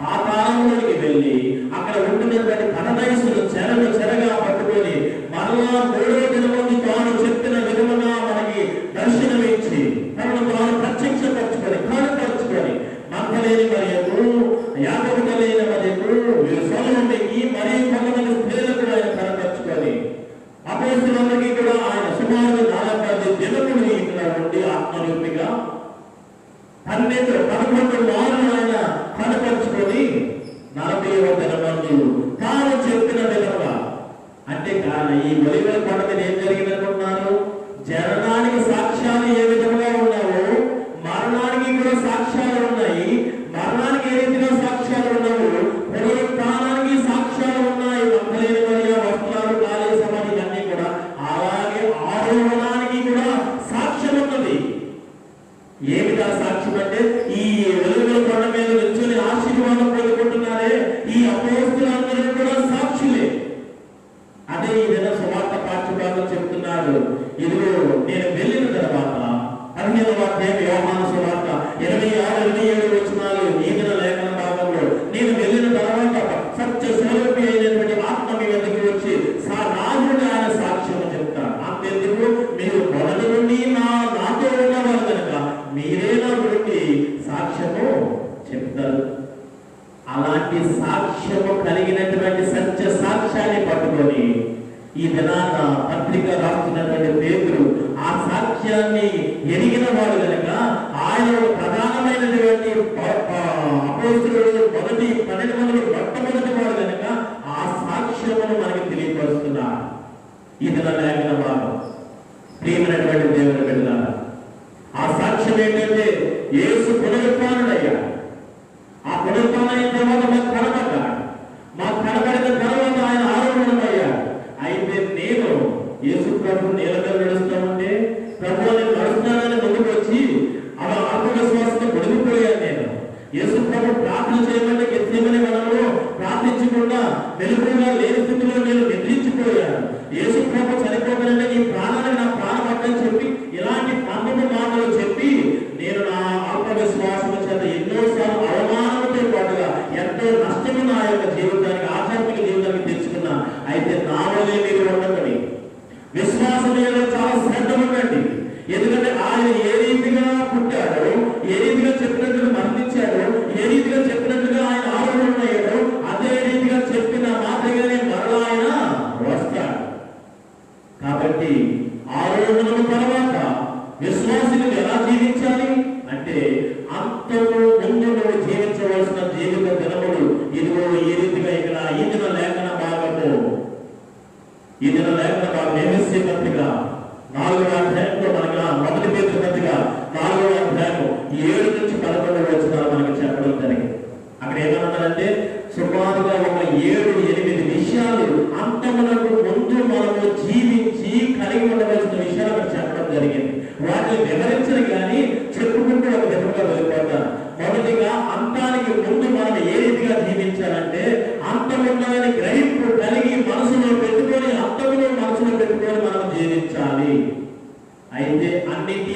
Speaker 2: పాతాళంలోకి వెళ్ళి అక్కడ ఉంటున్నటువంటి పరదైసులు చెరగా పట్టుకొని మరలా 3వ దినమందు తాను చెప్పిన విధముగా మనకి దర్శనమిచ్చి తనను తాను ప్రత్యక్షపరచుకొని కనుపరుచుకొని మగ్ధలేని మరియకు, యాకోబు తల్లి మరియకు, సొలొమోనుకి మరియు కొంతమంది స్త్రీలకు ఆయన కనపరుచుకొని అపోస్తలులందరికీ కూడా ఆయన సుమారు 40 దినములు ఇక్కడ ఉండి ఆత్మరూపిగా 11 వారు ఆయన కనపరుచుకొని 40వ దినమందు తాను చెప్పిన విధంగా, అంటే ఈ ఒలివల కొండ మీద ఏం జరిగిందనుకుంటున్నారు? జననానికి సాక్ష్యాలు ఏ విధంగా ఉన్నావో మరణానికి కూడా సాక్ష్యాలు ఉన్నాయి. మరణానికి ఏ రీతిగా సాక్ష్యాలు ఉన్నావు, పునరుత్థానానికి సాక్ష్యాలు ఉన్నాయి. మగ్ధలేని మరియ, వస్త్రాలు, కాళీ సమాధి అన్నీ కూడా. అలాగే ఆరోహణానికి కూడా సాక్ష్యం ఉన్నది. ఏమిటా సాక్ష్యం అంటే ఈ వెలుగుల కొండ మీద నిల్చొని ఆశీర్వాదం పొందుకుంటున్నారే ఈ అపోస్తలులందరూ కూడా సాక్షులే. అదే ఈ విధంగా సువార్త పాఠ్యభాగం చెప్తున్నాడు. ఇదిగో నేను వెళ్ళిన తర్వాత 15వ అధ్యాయం యోహాను సువార్త 26-27 వచనాలు ఈ దిన లేఖన భాగంలో, నేను వెళ్ళిన తర్వాత సత్య స్వరూపి అయినటువంటి ఆత్మ మీ వద్దకు వచ్చి రాజుడు ఆయన సాక్ష్యం చెప్తాడు. అంతెందుకు, మీరు మొదటి నుండి నాతో ఉన్నవారు కనుక మీరే నా గురించి సాక్ష్యము చెప్తారు. అలాంటి సాక్ష్యము కలిగినటువంటి సత్య సాక్ష్యాన్ని పట్టుకొని ఈ దినాన పత్రిక రాస్తున్నటువంటి పేతురు ఆ సాక్ష్యాన్ని ఎరిగిన వాడు కనుక ఆయన ప్రధానమైనటువంటి అపోస్తలుడు మొదటి 12 మంది మొట్టమొదటి వాడు కనుక ఆ సాక్ష్యమును మనకి తెలియపరుస్తున్నారు. ఈ దిన లేఖన భాగం. ప్రియమైనటువంటి దేవుని బిడ్డలారా, ఆ సాక్ష్యం ఏంటంటే యేసు పునరుత్థానుడయ్యాడు. ఆ పునరుత్థానం అయిన తర్వాత మాకు కనబడ్డాడు. మాకు కనబడిన తర్వాత ఆయన ఆరోహణమయ్యాడు. అయితే నేను యేసు ప్రభు నేల మీద నడుస్తామంటే ప్రభు నేను నడుస్తున్నానని ముందుకు వచ్చి అలా ఆత్మవిశ్వాసంతో గొడిగిపోయాను. నేను యేసు ప్రభు ప్రార్థన చేయమంటే గెత్సేమనే వనంలో ప్రార్థించకుండా మెలకువగా లేని స్థితిలో నేను నిద్రించిపోయాను. యేసు ప్రభు చనిపోతానంటే ఈ ప్రాణానికి నా ప్రాణం అడ్డని చెప్పి ఇలాంటి 12 మాటలు చెప్పి నేను నా ఆత్మవిశ్వాసం చేత ఎన్నోసార్లు అవమానంతో పాటుగా ఎంతో నష్టము నా యొక్క జీవితానికి, ఆధ్యాత్మిక జీవితానికి తెచ్చుకున్నా. అయితే నా వల్లే మీరు ఉండకండి, విశ్వాసం చాలా శ్రద్ధ ఉండండి. ఎందుకంటే ఆయన ఏ రీతిగా పుట్టాడో, ఏ రీతిగా చెప్పినట్టుగా మరణించాడో, ఏ రీతిగా చెప్పినట్టుగా ఆయన ఆరోహణమయ్యాడో అదే రీతిగా చెప్పిన మాదిరిగానే మరలా ఆయన వస్తాడు. కాబట్టి ఆరోహణం తర్వాత విశ్వాసులు ఎలా జీవించాలి అంటే అంతకు ముందు నువ్వు జీవించవలసిన జీవిత దినములు ఇదిగో ఈ రీతిగా ఇక్కడ ఈ దిన లేఖన భాగము, ఈ దిన లేఖన భాగం ఎఫెసీ పత్రిక 4వ అధ్యాయంలో మనకి మొదటి పేతురు పత్రిక 4వ అధ్యాయం 7-11 వచనాలు మనకి చెప్పడం జరిగింది. అక్కడ ఏమన్నారంటే సుమారుగా ఒక 7-8 విషయాలు అంతమునకు ముందు మనము జీవించి కలిగి ఉండవలసిన విషయాలు అక్కడ చెప్పడం జరిగింది. వాటిని వివరించరు కానీ చెప్పుకుంటూ ఒక విధంగా వెళ్ళిపోతారు. మొదటిగా అంతానికి ముందు మనం ఏ రీతిగా జీవించాలంటే అంతమున్నదని గ్రహింపు కలిగి మనసులో పెట్టుకొని, అంతములో మనసులో పెట్టుకొని మనం జీవించాలి. అయితే అన్నింటి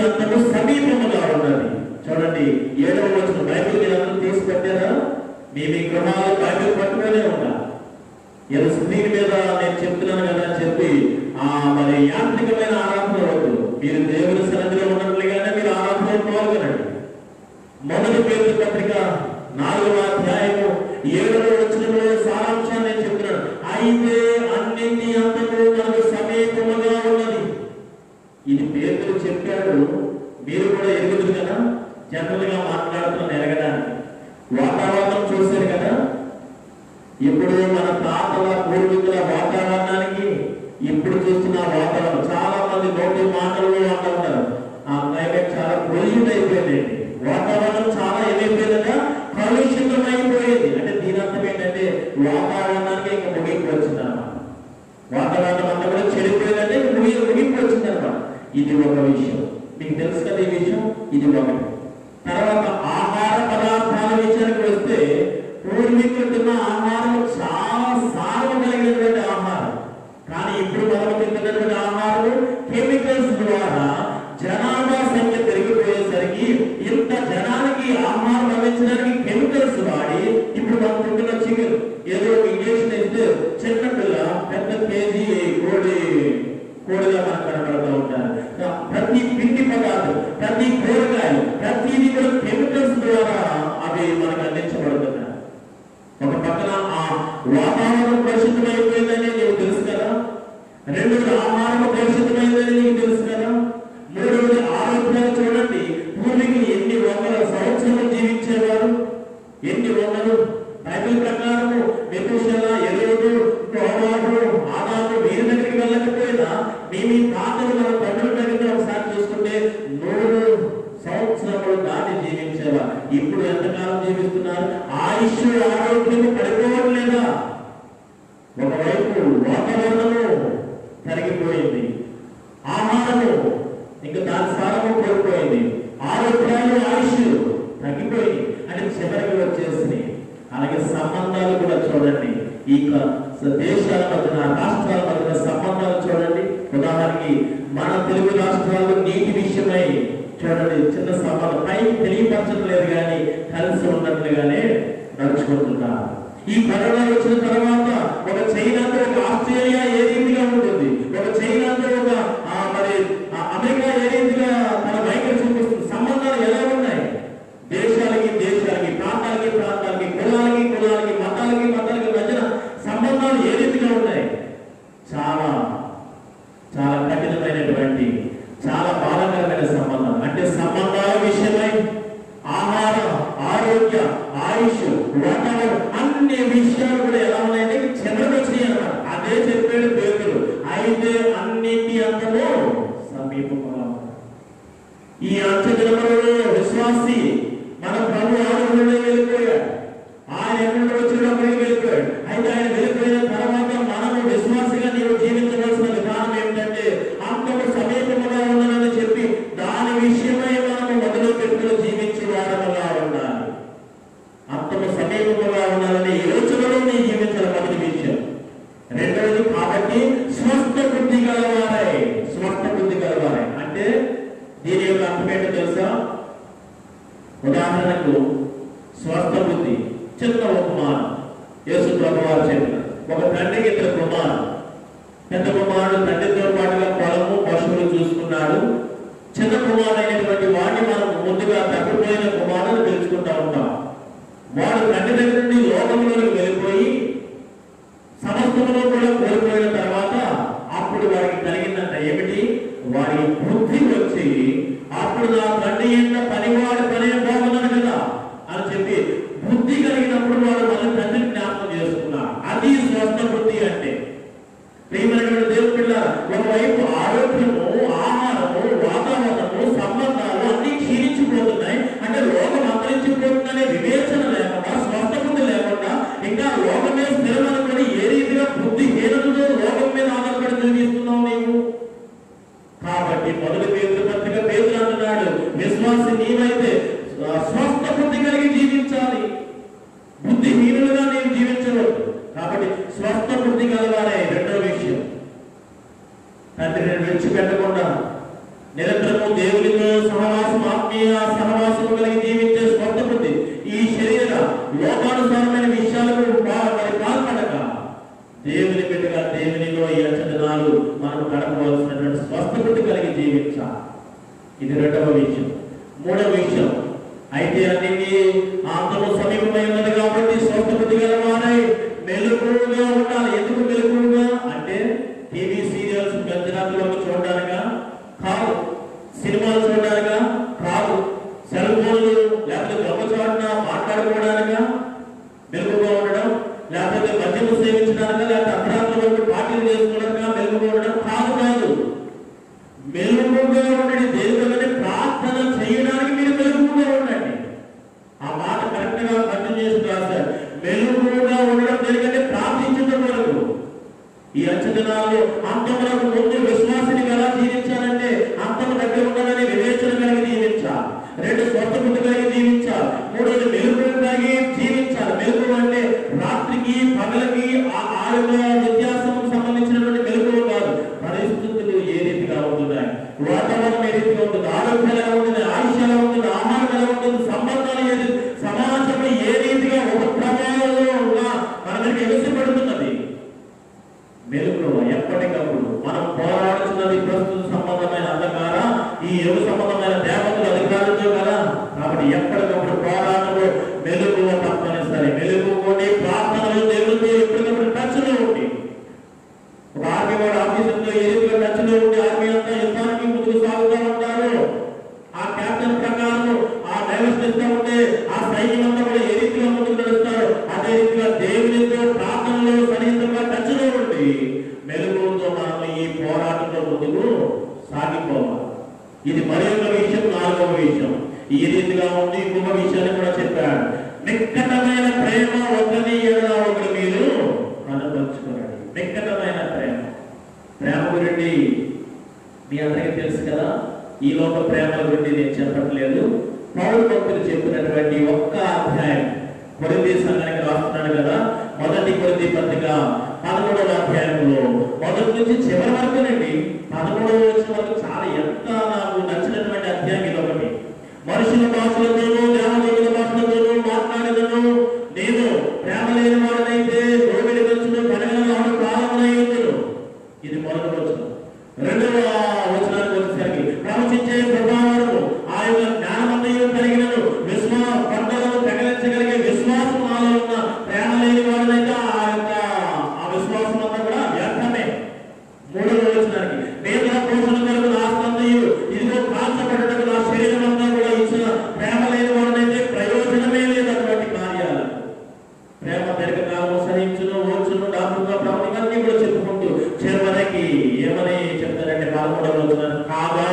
Speaker 2: అంతము సమీపముగా ఉన్నది. చూడండి 7వ వచనం. బైబిల్ మీరు అందరూ తీసి పెట్టారా? మీ గృహాలు బైబిల్ పట్టుకునే ఉండాలి. ఏదో స్క్రీన్ మీద నేను చెప్తున్నాను కదా అని చెప్పి మరి యాంత్రికమైన ఆరాధన వద్దు. మీరు దేవుని సన్నిధిలో ఉన్నట్లుగానే మీరు ఆరాధన పాల్గొనండి. మొదటి పేతురు పత్రిక 4వ అధ్యాయము 7వ వచనంలో సారాంశాన్ని నేను చెప్తున్నాను. అయితే అన్నింటి అంతము మనకు సమీపముగా ఉన్నది. ఇది పేతురు చెప్పాడు. మీరు కూడా తెలుసు కదా ఈ విషయం. ఇది ఒకటి. తర్వాత ఆహార పదార్థాల విషయానికి వస్తే పూర్వీకులు తిన్న ఆహారం చాలా సారం కలిగినటువంటి ఆహారం. కానీ ఇప్పుడు మనం తింటున్నటువంటి ఆహారం కెమికల్స్ ద్వారా జనాభా సంఖ్య పెరిగిపోయేసరికి ఇంత జనానికి ఆహారం అందించడానికి కెమికల్స్ వాడి ఇప్పుడు మనం తింటున్న చికెన్ ఏదో ఇంజక్షన్ ఇస్తే చిన్న పిల్ల పెద్ద కేజీ కోడిగా మనకు కనబడుతూ ఉంటారు. ప్రతి పిండి పదార్థం, ప్రతి కూరగాయలు, ప్రతిదీ కూడా కెమికల్స్ ద్వారా అవి మనకు అందించబడుతున్నాయి. ఒక పక్కన ఆ వాతావరణం కలుషితమైపోయిందని నీకు తెలుసు కదా. రెండోది ఆహారం కలుషితమైందని నీకు తెలుసు కదా. మూడవది ఆరోగ్యాలు చూడండి. పూర్వీకులు ఎన్ని వందల సంవత్సరాలు జీవించేవారు. ఎన్ని వందలు. బైబిల్ ప్రకారము మెతూషెల, ఎరోదు, నోవాహు, ఆదాము వీరి దగ్గరికి వెళ్ళకపోయినా మీ తాతలు మన తండ్రుల దగ్గర ఒకసారి చూసుకుంటే 100 సంవత్సరాలు దాటి జీవించేవారు. ఇప్పుడు ఎంతకాలం జీవిస్తున్నారు? ఆయుష్ ఆరోగ్యం పడిపోవడం లేదా? ఒకవైపు వాతావరణము తరిగిపోయింది, ఆహారము ఇంకా దాని సారము కోల్పోయింది, ఆరోగ్యాలు ఆయుష్ తగ్గిపోయింది. అంటే చివరికి వచ్చేసి అలాగే సంబంధాలు కూడా చూడండి. ఈ దేశాల మధ్యన, రాష్ట్రాల మధ్యన సంబంధాలు చూడండి. ఉదాహరణకి మన తెలుగు రాష్ట్రాల్లో నీటి విషయమై చూడండి, చిన్న సంబంధం పైకి తెలియపరచట్లేదు కానీ కలిసి ఉన్నట్లుగానే నడుచుకుంటున్నారు. ఈ కరోనా వచ్చిన తర్వాత ఒక చైనాతో ఒక ఆస్ట్రేలియా ఏ రీతిగా ఉంటుంది, ఒక చైనాతో ఒక మరి అమెరికా ఏ రీతిగా తన వైఖరి చూపిస్తుంది. సంబంధాలు ఎలా ఉన్నాయి? దేశాలకి ప్రాంతాలకి కులాలకి మతాలకి మధ్యన సంబంధాలు ఏ రీతిగా ఉన్నాయి? చాలా చాలా కఠినమైనటువంటి, చాలా బాధాకరమైన సంబంధాలు. అంటే సంబంధాల విషయమై ఆహార, ఆరోగ్య, ఆయుష్, వాతావరణం అన్ని విషయాలు కూడా ఎలా ఉన్నాయంటే చెదలు వచ్చినాయి అన్నమాట. అదే చెప్పాడు పేతురు. అయితే అన్నింటి అంతలో సమీపంగా ఈ అంచెదినములలో విశ్వాసి మన ప్రభు ఆనందంలో వెళ్ళిపోయాడు. ఆయన ఎక్కడ వచ్చినప్పుడు వెళ్ళిపోయాడు. అయితే ఆయన వెళ్ళిపోయిన తర్వాత మనము విశ్వాసిగా నీవు జీవించవలసిన విధానం ఏమిటంటే అంతకు సమీపంగా ఉన్నానని చెప్పి దాని విషయమై మనము మొదలు పెట్టుకుని జీవించే వారముగా ఉండాలి. అంతకు సమీపంగా ఉండాలని యోచనలో నీ జీవించాలి. మొదటి విషయం. రెండవది కాబట్టి స్వస్థ బుద్ధి గలవారై అంటే దీని యొక్క అర్థం ఏంటో తెలుసా? ఉదాహరణకు స్వస్థ బుద్ధి చిన్న ఉపమానం యేసు ప్రభువారు చెప్పిన. ఒక తండ్రికి 2 కుమారులు. పెద్ద కుమారుడు తండ్రితో పాటుగా పొలము పశువులు చూసుకున్నాడు. చిన్న కుమారుడైనటువంటి వాడిని మనం ముందుగా తప్పిపోయిన కుమారుడు పిలుచుకుంటా ఉంటాం. వాడు తండ్రి దగ్గర నుండి లోకంలోకి వెళ్ళిపోయి సమస్తములో కూడా కోల్పోయిన తర్వాత అప్పుడు వారికి కలిగిందంట ఏమిటి? వారి బుద్ధి వచ్చి అప్పుడు నా తండ్రి ఎంత పనివాడు పనే బాగున్నాడు కదా అని చెప్పి బుద్ధి కలిగినప్పుడు వాడు మన తండ్రిని జ్ఞాపకం చేసుకున్నారు. అది స్వస్థ బుద్ధి అంటే. ప్రియమైనటువంటి దేవుని పిల్లలు, ఒకవైపు ఆరోగ్యము, ఆహారము, వాతావరణము, సంబంధాలు అన్ని క్షీణించిపోతున్నాయి. అంటే లోకం అంతరించిపోతుందనే వివేచన లేకుండా, స్వస్థ బుద్ధి లేకుండా ఇంకా లోకమే స్థిరమనుకొని ఏ రీతిగా బుద్ధి హీనతతో లోకం మీద ఆధారపడి జీవిస్తున్నావు నీవు. కాబట్టి మొదటి పేతురు పత్రిక పేతురు అంటున్నాడు, విశ్వాసి నీవైతే స్వస్థ బుద్ధి కలిగి జీవించాలి. బుద్ధిహీనులుగా నీవు జీవించవద్దు. కాబట్టి స్వస్థ బుద్ధి గలవారే. రెండో విషయం, తండ్రిని విడిచిపెట్టకుండా నిరంతరము దేవునితో సహవాసం, ఆత్మీయ సహవాసము కలిగి జీవించే స్వస్థ బుద్ధి. ఈ శరీర లోకానుసారమైన విషయాలకు మరి పాల్పడక దేవుని బిడ్డగా దేవునిలో ఈ అంచనాలు మనం గడపవలసినటువంటి స్వస్థ బుద్ధి కలిగి జీవించాలి. ఇది రెండవ విషయం. మూడవ విషయం, అయితే అన్నింటి అంతము సమీపమై ఉన్నది కాబట్టి స్వస్థ బుద్ధి గలవారై మెలకువగా ఉండాలి. ఎందుకు మెలకువగా అంటే టీవీ సీరియల్స్ పెద్దరాత్రిలోకి చూడడానికా కాదు, సినిమాలు చూడడానికా కాదు, సెల్ ఫోన్లు లేకపోతే దొంగచాటున మాట్లాడుకోవడానికా మెలకువగా ఉండడం, లేకపోతే మద్యము సేవించడానికా, లేకపోతే అర్ధరాత్రి వరకు పార్టీలు చేసుకోవడానికా మెలకువగా ఉండడం కాదు. మెలకువగా ఉండండి. దేవుడిని ప్రార్థన చేయడానికి మీరు మెలకువగా ఉండండి. ఆ మాట కరెక్ట్ గా కంటిన్యూ చేసి రాశారు. మెలకువగా ఉండడం జరిగితే ప్రార్థించడం వరకు. ఈ అంచనాలు అంతవరకు ముందు విశ్వాసిని ఎలా జీవించాలంటే అంతకు దగ్గర ఉండాలని వివేచన సంబంధమైన దేవతలు అధికారులతో కదా. కాబట్టి ఎప్పటికప్పుడు పోరాటంలో మెలుగువ తప్పనిసరి. మెలుగుని ప్రార్థనలు దేవుడితో ఎప్పటికప్పుడు టచ్లో ఉండి, ఒక ఆర్మీ వాడు ఆఫీసర్తో ఏదో టచ్లో ఉండి ఆర్మీ అంతా యుద్ధానికి ముందుకు సాగుతూ ఉంటారు. ఆ క్యాప్టెన్ ప్రకారం ఆ డైవర్స్ ఇస్తూ ఉంటే ఆ సైన్యం అంతా కూడా ఏ రీతిగా ముందుకు నడుస్తారు, అదే రీతిగా దేవునితో ప్రార్థనలో సన్నిహితంగా టచ్లో ఉండి మెలుగుతో మనం ఈ పోరాటంలో ముందుకు సాగిపోవాలి. ఇది మరి ఒక విషయం. నాలుగవ విషయం ఈ రీతిగా ఉంది. ఇంకొక విషయాన్ని కూడా చెప్పాడు. నిక్కటమైన ప్రేమ ఒకరి ఎడల ఒకరు మీరు కనపరుచుకోండి. నిక్కటమైన ప్రేమ. ప్రేమ గురించి మీ అందరికీ తెలుసు కదా. ఈ లోక ప్రేమ గురించి నేను చెప్పట్లేదు. పౌలు భక్తులు చెప్పినటువంటి ఒక్క అధ్యాయం కొరింథీ సంఘానికి రాస్తున్నాడు కదా. మొదటి కొరింథీ పత్రిక 11వ అధ్యాయంలో మొదటి నుంచి చివరి వరకునండి 13వ వచనం వరకు చాలా ఎంత నాకు నచ్చినటువంటి అధ్యాయం ఇది ఒకటి. మనుషుల భాషలతోనూ దేవదూతల భాషలతోనూ మాట్లాడేదను నేను ప్రేమ లేని వాడనైతే రోగిడి వచ్చును పనిగలను ప్రారంభమయ్యేందును. ఇది మొదటి వచనం. రెండవ వచనానికి వచ్చేసరికి ప్రవచించే ప్రభావము ఆ యొక్క జ్ఞానమంతయు కలిగినను పంటలను తగిలించగలిగే విశ్వాసం నాలో ఉన్న ప్రేమ లేని వాడనైతే ఆ విశ్వాసం అంతా కూడా వ్యర్థమే. మూడవ వచనానికి నేను పోషణ కొరకు నా స్కందయు ఇదిగో కాల్చబడటకు నా శరీరం అంతా కూడా ఇచ్చిన ప్రేమ లేని వాడనైతే ప్రయోజనమే లేనటువంటి కార్యాలు. ప్రేమ దీర్ఘకాలం సహించును ఓర్చును డాక్టర్గా ప్రవణికల్ని కూడా చెప్పుకుంటూ చివరికి ఏమని చెప్తారంటే 13వ వచనం కాగా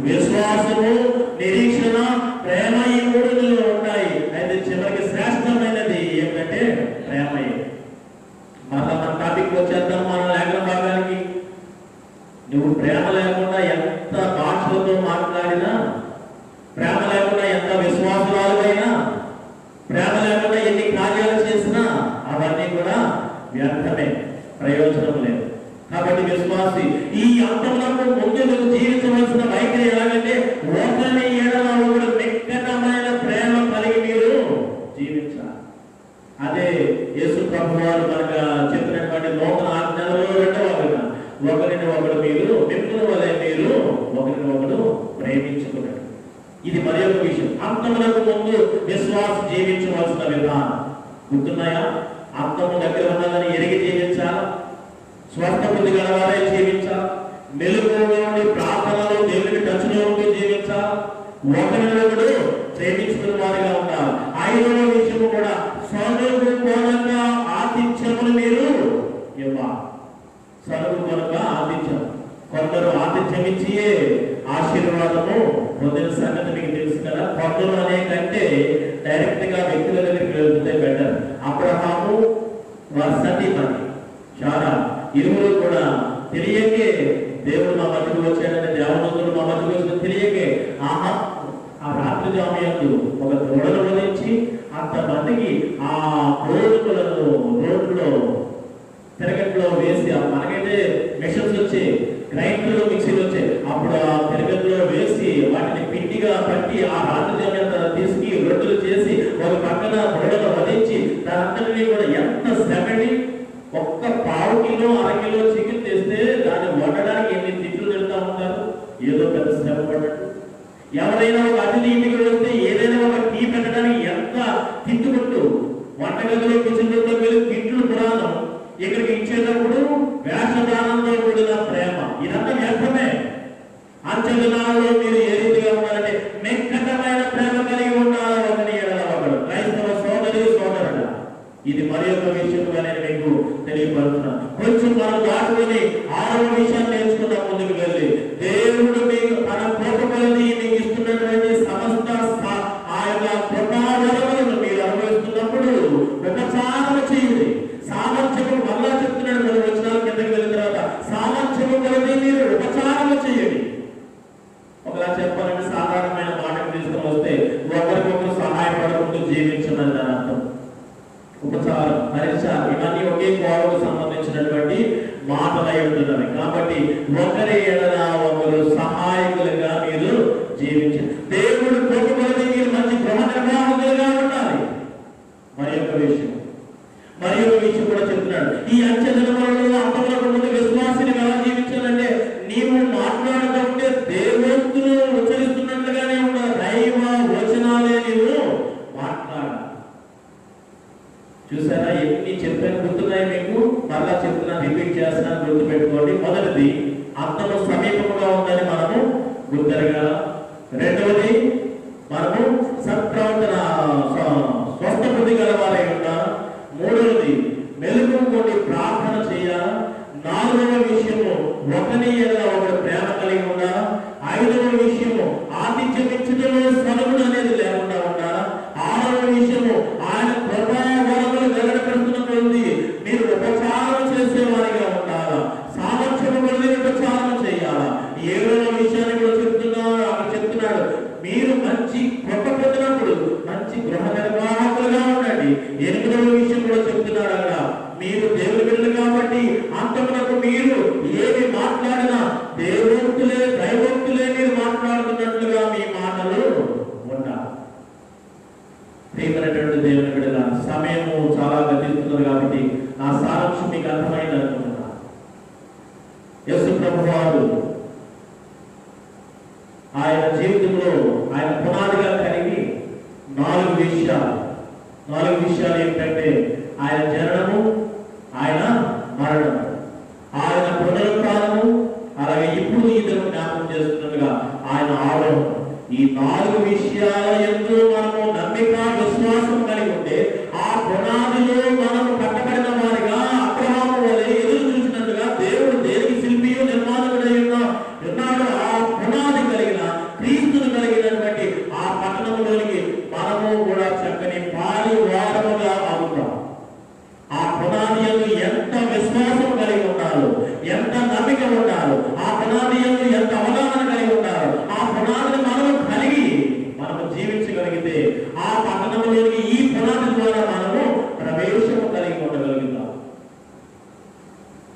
Speaker 2: విశ్వాసము నిరీక్షణ ప్రేమ ఈ మూడులో ఉంటాయి. అయితే చివరికి శ్రేష్టమైనది ఏమిటంటే ప్రేమయే. మళ్ళా మన టాపిక్ వచ్చేద్దాం. మన లేఖన భాగానికి నువ్వు ప్రేమ లేకుండా ఎంత భాషలతో మాట్లాడినా, ప్రేమ లేకుండా ఎంత విశ్వాసాలైనా, ప్రేమ లేకుండా ఎన్ని కార్యాలు చేసినా అవన్నీ కూడా వ్యర్థమే, ప్రయోజనం లేదు. కాబట్టి విశ్వాసి ఈ అంతంలో ముందు నువ్వు జీవించవలసిన వైఖరి ఎలాగంటే ఒకరిని ఏడల ఒకడు నిక్కటమైన ప్రేమ కలిగి మీరు జీవించాలి. అదే యేసు ప్రభు వారు మనకు చెప్పినటువంటి నూతన ఆజ్ఞలలో రెండవ ఆజ్ఞ, ఒకరిని ఒకడు మీరు మిమ్మల్ని వలె మీరు ఒకరిని ఒకడు ప్రేమించుకున్నాడు. ఇది మరి ఒక విషయం. అంతములకు ముందు విశ్వాసం జీవించవలసిన విధానం గుర్తున్నాయా? అంతము దగ్గర ఉన్నదని ఎరిగి జీవించాలా, స్వస్థ బుద్ధి గలవారే జీవించాలి, మెలుగులోని ప్రార్థనలో దేవునికి టచ్లో ఉంటూ జీవించాలి, ఒకరినొకడు ప్రేమించుకున్న వారిగా ఉండాలి. ఐదవ విషయము కూడా సనుగు కొనక ఆతిథ్యమును మీరు ఇవ్వాలి. సనుగు కొనక ఆతిథ్యం. కొందరు ఆతిథ్యం ఇచ్చియే ఆశీర్వాదము పొందిన సంగతి మీకు తెలుసు కదా. కొందరు అనే కంటే డైరెక్ట్ గా వ్యక్తుల దగ్గరికి వెళ్తే బెటర్. అబ్రహాము వారి సతీమణి శారా ఇరువురు కూడా తెలియకే దేవుడు మా మధ్యకు వచ్చాడని, దేవదూతలు మా మధ్యకు వచ్చిన తెలియకే ఆ రాత్రి జామయందు ఒక దూడను వదిలించి అంతమందికి ఆ కోడుకులను రోడ్లో తిరగట్లో వేసి, మనకైతే మెషిన్స్ వచ్చి గ్రైండర్లు మిక్సీలు వచ్చాయి, అప్పుడు ఆ తిరగట్లో వేసి వాటిని పిండిగా పట్టి ఆ రాత్రి జామయంత తీసుకు రొట్టెలు చేసి ఒక పక్కన దూడను వదిలించి దానంతటినీ కూడా ఎంత శ్రమని, ఒక్క పావు కిలో అరకిలో చికెన్ తెస్తే దాన్ని వండడానికి ఎన్ని తిట్లు తిడుతూ ఉంటారు. ఏదో పెద్ద శ్రమ పడ్డట్టు. ఎవరైనా ఒక అతిథి ఇంటికి వస్తే ఏదైనా ఒక టీ పెట్టడానికి ఎంత తిట్టుకుంటూ వంటగదిలో కిచెన్ రూమ్లో వెళ్ళి తిట్లు పురాణం, ఇక్కడికి ఇచ్చేటప్పుడు వేషధానంతో కూడిన ప్రేమ, ఇదంతా వ్యర్థమే. అంచెదినాల్లో మీరు ఏ రీతిగా ఉన్నారంటే నిక్కటమైన ప్రేమ కలిగి ఉండాలి ఒకరి ఎడల ఒకడు. క్రైస్తవ సోదరి సోదరుడు, ఇది మరి ఒక విషయంగా నేను మీకు తెలియపరుస్తున్నాను. కొంచెం మనం దాటుకొని 6వ విషయాన్ని నేర్చుకున్న ముందుకు వెళ్ళి దేవుడు మీకు తన కృపగలది మీకు ఇస్తున్నటువంటి సమస్త ఆ యొక్క కృపావరములను మీరు అనుభవిస్తున్నప్పుడు ఉపచారము చేయండి. సామర్థ్యము మళ్ళా చెప్తున్నాడు మనం వచ్చిన కిందకి వెళ్ళిన తర్వాత సామర్థ్యము కలిగి మీరు ఉపచారము చేయండి. ఒకలా చెప్పాలంటే సాధారణమైన మాటకు తీసుకుని వస్తే ఒకరికొకరు సహాయపడకుండా జీవించమని దాని అర్థం. ఉపచారం, పరీక్ష ఇవన్నీ ఒకే కోవకు సంబంధించినటువంటి మాటలై ఉంటున్నవి. కాబట్టి ఒకరి ఎడల ఒకరు సహాయకులుగా మీరు జీవించారు. దేవుడు కొట్టుకొని మీరు మంచి గృహ నిర్వాహకులుగా ఉండాలి. మరి ఒక విషయం కూడా చెప్తున్నాడు. ఈ అంచెదినములలో అంతములకు ముందు విశ్వాసిని ఎలా జీవించాలంటే నీవు మాట్లాడుతుంటే దేవోక్తులు రెండవది మనము సత్ప్రవర్తన స్వస్థ బుద్ధి గలవారై ఉండాలి. మూడవది మెలకువతోటి ప్రార్థన చేయాలి. నాలుగవ విషయము ఒకరి ఎడల ఒకరు ప్రేమ కలిగి ఉండాలి. ఐదవ విషయము ఆతిథ్యం ఇచ్చుటలో స్వరములు అనేది లేకుండా ఉండాలి. ఆరవ విషయము ఆయన ప్రభావములు వెల్లడిపడుతున్నటువంటి మీరు ఉపచారం చేసేవారిగా ఉండాలి. సామర్థ్యము కలిగి ఉపచారం చేయాలి. ఏడవ విషయాన్ని కూడా చెప్తున్నాడు మీరు మంచి కృప పొందినప్పుడు మంచి గృహ నిర్వాహకులుగా ఉండండి. ఎనిమిదవ విషయం కూడా చెప్తున్నాడు అక్కడ మీరు దేవుని బిడ్డలు కాబట్టి అంతమునకు మీరు ఏమి మాట్లాడినా దైవోక్తులే మీరు మాట్లాడుతున్నట్లుగా మీ మాటలు ఉండాలి. ప్రియమైనటువంటి దేవుని బిడ్డల సమయము చాలా గతిస్తున్నది కాబట్టి నా సారాంశం మీకు అర్థమైంది అనుకుంటున్నా. యేసు ప్రభువారు ఆయన జీవితంలో ఆయన పునాదిగా కలిగి నాలుగు విషయాలు ఏంటంటే ఆయన జననము, ఆయన మరణం, ఆయన పునరుత్థానము, అలాగే ఇప్పుడు ఇద్దరు జ్ఞాపకం చేస్తున్నట్టుగా ఆయన ఆరోహణం. ఈ నాలుగు విషయాల యందు మనము నమ్మిక విశ్వాసం కలిగి ఉంటే ఆ పునాదిలో మనము కట్టబడిన వారిగా అబ్రహాము వలె ఎదురు చూసినట్టుగా దేవుడు దేనికి శిల్పియు నిర్మాణకుడై ఉన్నాడు. ఆ పునాది కలిగిన క్రీస్తును కలిగినటువంటి ఆ పట్టణంలోనికి మనము కూడా చక్కని పాలి వారముగా అవుతాం. ఆ పునాది యందు ఎంత విశ్వాసం కలిగి ఉన్నారు, ఎంత నమ్మిక ఉన్నారు, ఆ పునాది యందు ఎంత అవగాహన కలిగి ఉన్నారు, ఆ పునాదిని మనము కలిగి మనము జీవించగలిగితే ఆ పట్టణంలోనికి ఈ పునాది ద్వారా మనము ప్రవేశము కలిగి ఉండగలుగుతాం.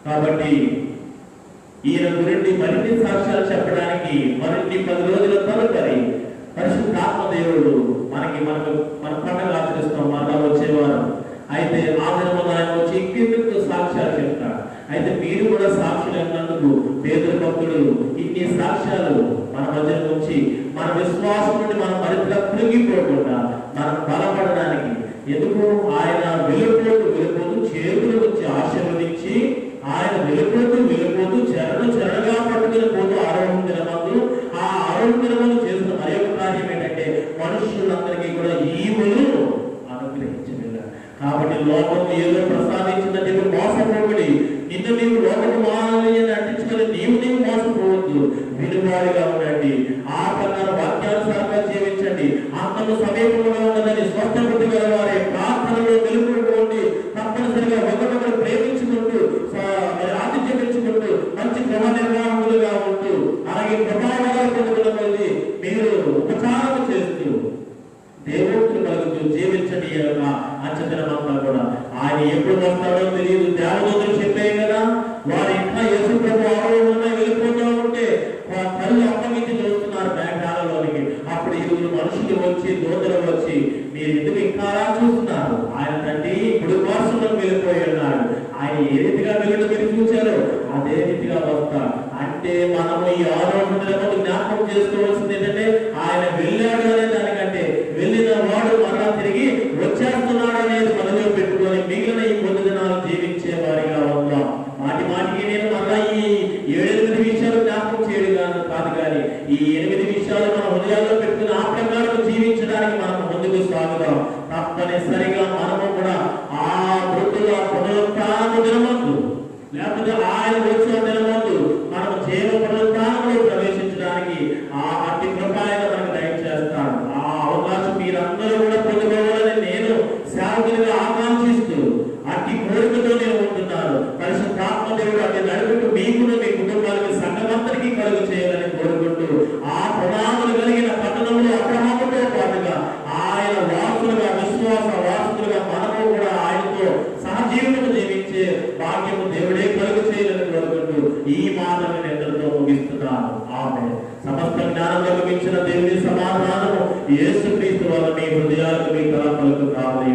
Speaker 2: కాబట్టి ఈయన గురించి మరిన్ని సాక్ష్యాలు చెప్పడానికి మరిన్ని 10 రోజుల తదుపరి పరిశుద్ధాత్మ దేవుడు మన పండుగ ఆచరిస్తాం మరలా వచ్చేవారు. అయితే ఆ దినమున ఆయన వచ్చి ఇంకెందుకు సాక్ష్యాలు చెప్తాడు. అయితే మీరు కూడా సాక్షులు అయినందుకు పేదల భక్తుడు ఇన్ని సాక్ష్యాలు మన మధ్య నుంచి మన విశ్వాసం నుండి మనం మరింతగా కృంగిపోకుండా మనం బలపడడానికి ఎందుకు ఆయన వెళ్ళిపోతూ చేతులు వచ్చి ఆశీర్వదించి ఆయన వెళ్ళిపోతూ చెరగా పట్టుకుని పోతూ ఆరోహణ దినమందు ఆ ఆరోహణ దినమందు చేసిన మరి ఒక కార్యం ఏంటంటే మనుషులందరికీ కూడా ఈవులు అనుగ్రహించి వెళ్ళారు. కాబట్టి లోకము ఏదో ప్రసాదించిందని చెప్పి మోసపోబడి నిన్ను నీవు లోకము మానని నటించుకొని నీవు మోసపోవద్దు. విలువాడిగా ఉండండి. ఆ ప్రకారం వాక్యానుసారంగా జీవించండి. అంతము సమీపంగా ఉన్నదని స్వస్థ బుద్ధి గల వారి ప్రార్థనలో వెలుగుకోండి. తప్పనిసరిగా ఒకరొకరు ప్రేమించుకుంటూ ఆతిథ్యం ఇచ్చుకుంటూ మంచి గృహ నిర్వాహకులుగా ఉంటూ అలాగే ప్రభావాలు పొందుకున్నది మీరు ఉపచారం చేస్తూ దేవుడు కలుగుతూ జీవించండి. అంచదనమంతా కూడా ఆయన ఎప్పుడు వస్తాడో తెలియదు. దేవదూతలు చెప్పే కదా వారి ఇంట్లో యేసు ప్రభు ఆరోహణ వెళ్ళిపోతూ ఉంటే కళ్ళు అప్పగించి చూస్తున్నారు మేఘాలలోనికి. అప్పుడు 7 మనుషులు వచ్చి దూతలు వచ్చి మీరు ఎందుకు ఇంకా చూస్తున్నారు, ఆయన తండ్రి ఇప్పుడు వారసులకు వెళ్ళిపోయి ఉన్నాడు. ఆయన ఏ రీతిగా వెళ్ళడం మీరు చూశారో అదే రీతిగా వస్తారు. అంటే మనము ఈ ఆరోహణ జ్ఞాపకం చేసుకోవాల్సింది ఏంటంటే ఆయన వెళ్ళాడు అనే దానికంటే వెళ్ళిన వాడు మరలా తిరిగి వచ్చేస్తున్నాడు అనేది మనలో పెట్టుకొని మిగిలిన ఈ 10 దినాలు జీవించే వారిగా ఉందాం. మాటికి నేను మరలా ఈ 7-8 విషయాలు జ్ఞాపకం చేయడం కాదు, కానీ ఈ 8 విషయాలు మన హృదయాల్లో పెట్టుకుని ఆ ప్రకారం జీవించడానికి మనం ముందుకు సాగుదాం. తప్పనిసరిగా మనము కూడా ఆ మృతుల పునరుత్థాన దినమందు లేకపోతే ఆయన వచ్చే దినమందు మనం జీవ పునరుత్థానంలో ప్రవేశించడానికి ఆ అట్టి కృప ఆయన మనకు దయచేస్తాడు. ఆ అవకాశం మీరందరూ కూడా పొందుకోవాలని నేను సేవకులుగా ఆకాంక్షిస్తూ అట్టి కోరికతో నేను ఉంటున్నాను. పరిశుద్ధాత్మ దేవుడు అట్టి నడుపుతూ మీకును మీ కుటుంబాలకు సంఘమందరికీ కలుగు చేయాలని కోరుకుంటూ ఆ పునాదులు కలిగిన పట్టణంలో అబ్రహాముతో పాటుగా ఆయన వాసులుగా విశ్వాస వాసులుగా మనము కూడా ఆయనతో సహజీవనం జీవించే భాగ్యము దేవుడే కలుగు చేయాలని కోరుకుంటూ ఈ మాటను ఎందరితో ముగిస్తున్నాను. ఆమె సమస్త జ్ఞానంలో మించిన దేవుని సమాధానము యేసుక్రీస్తు వల్ల మీ హృదయాలకు మీ తలపులకు కావాలి.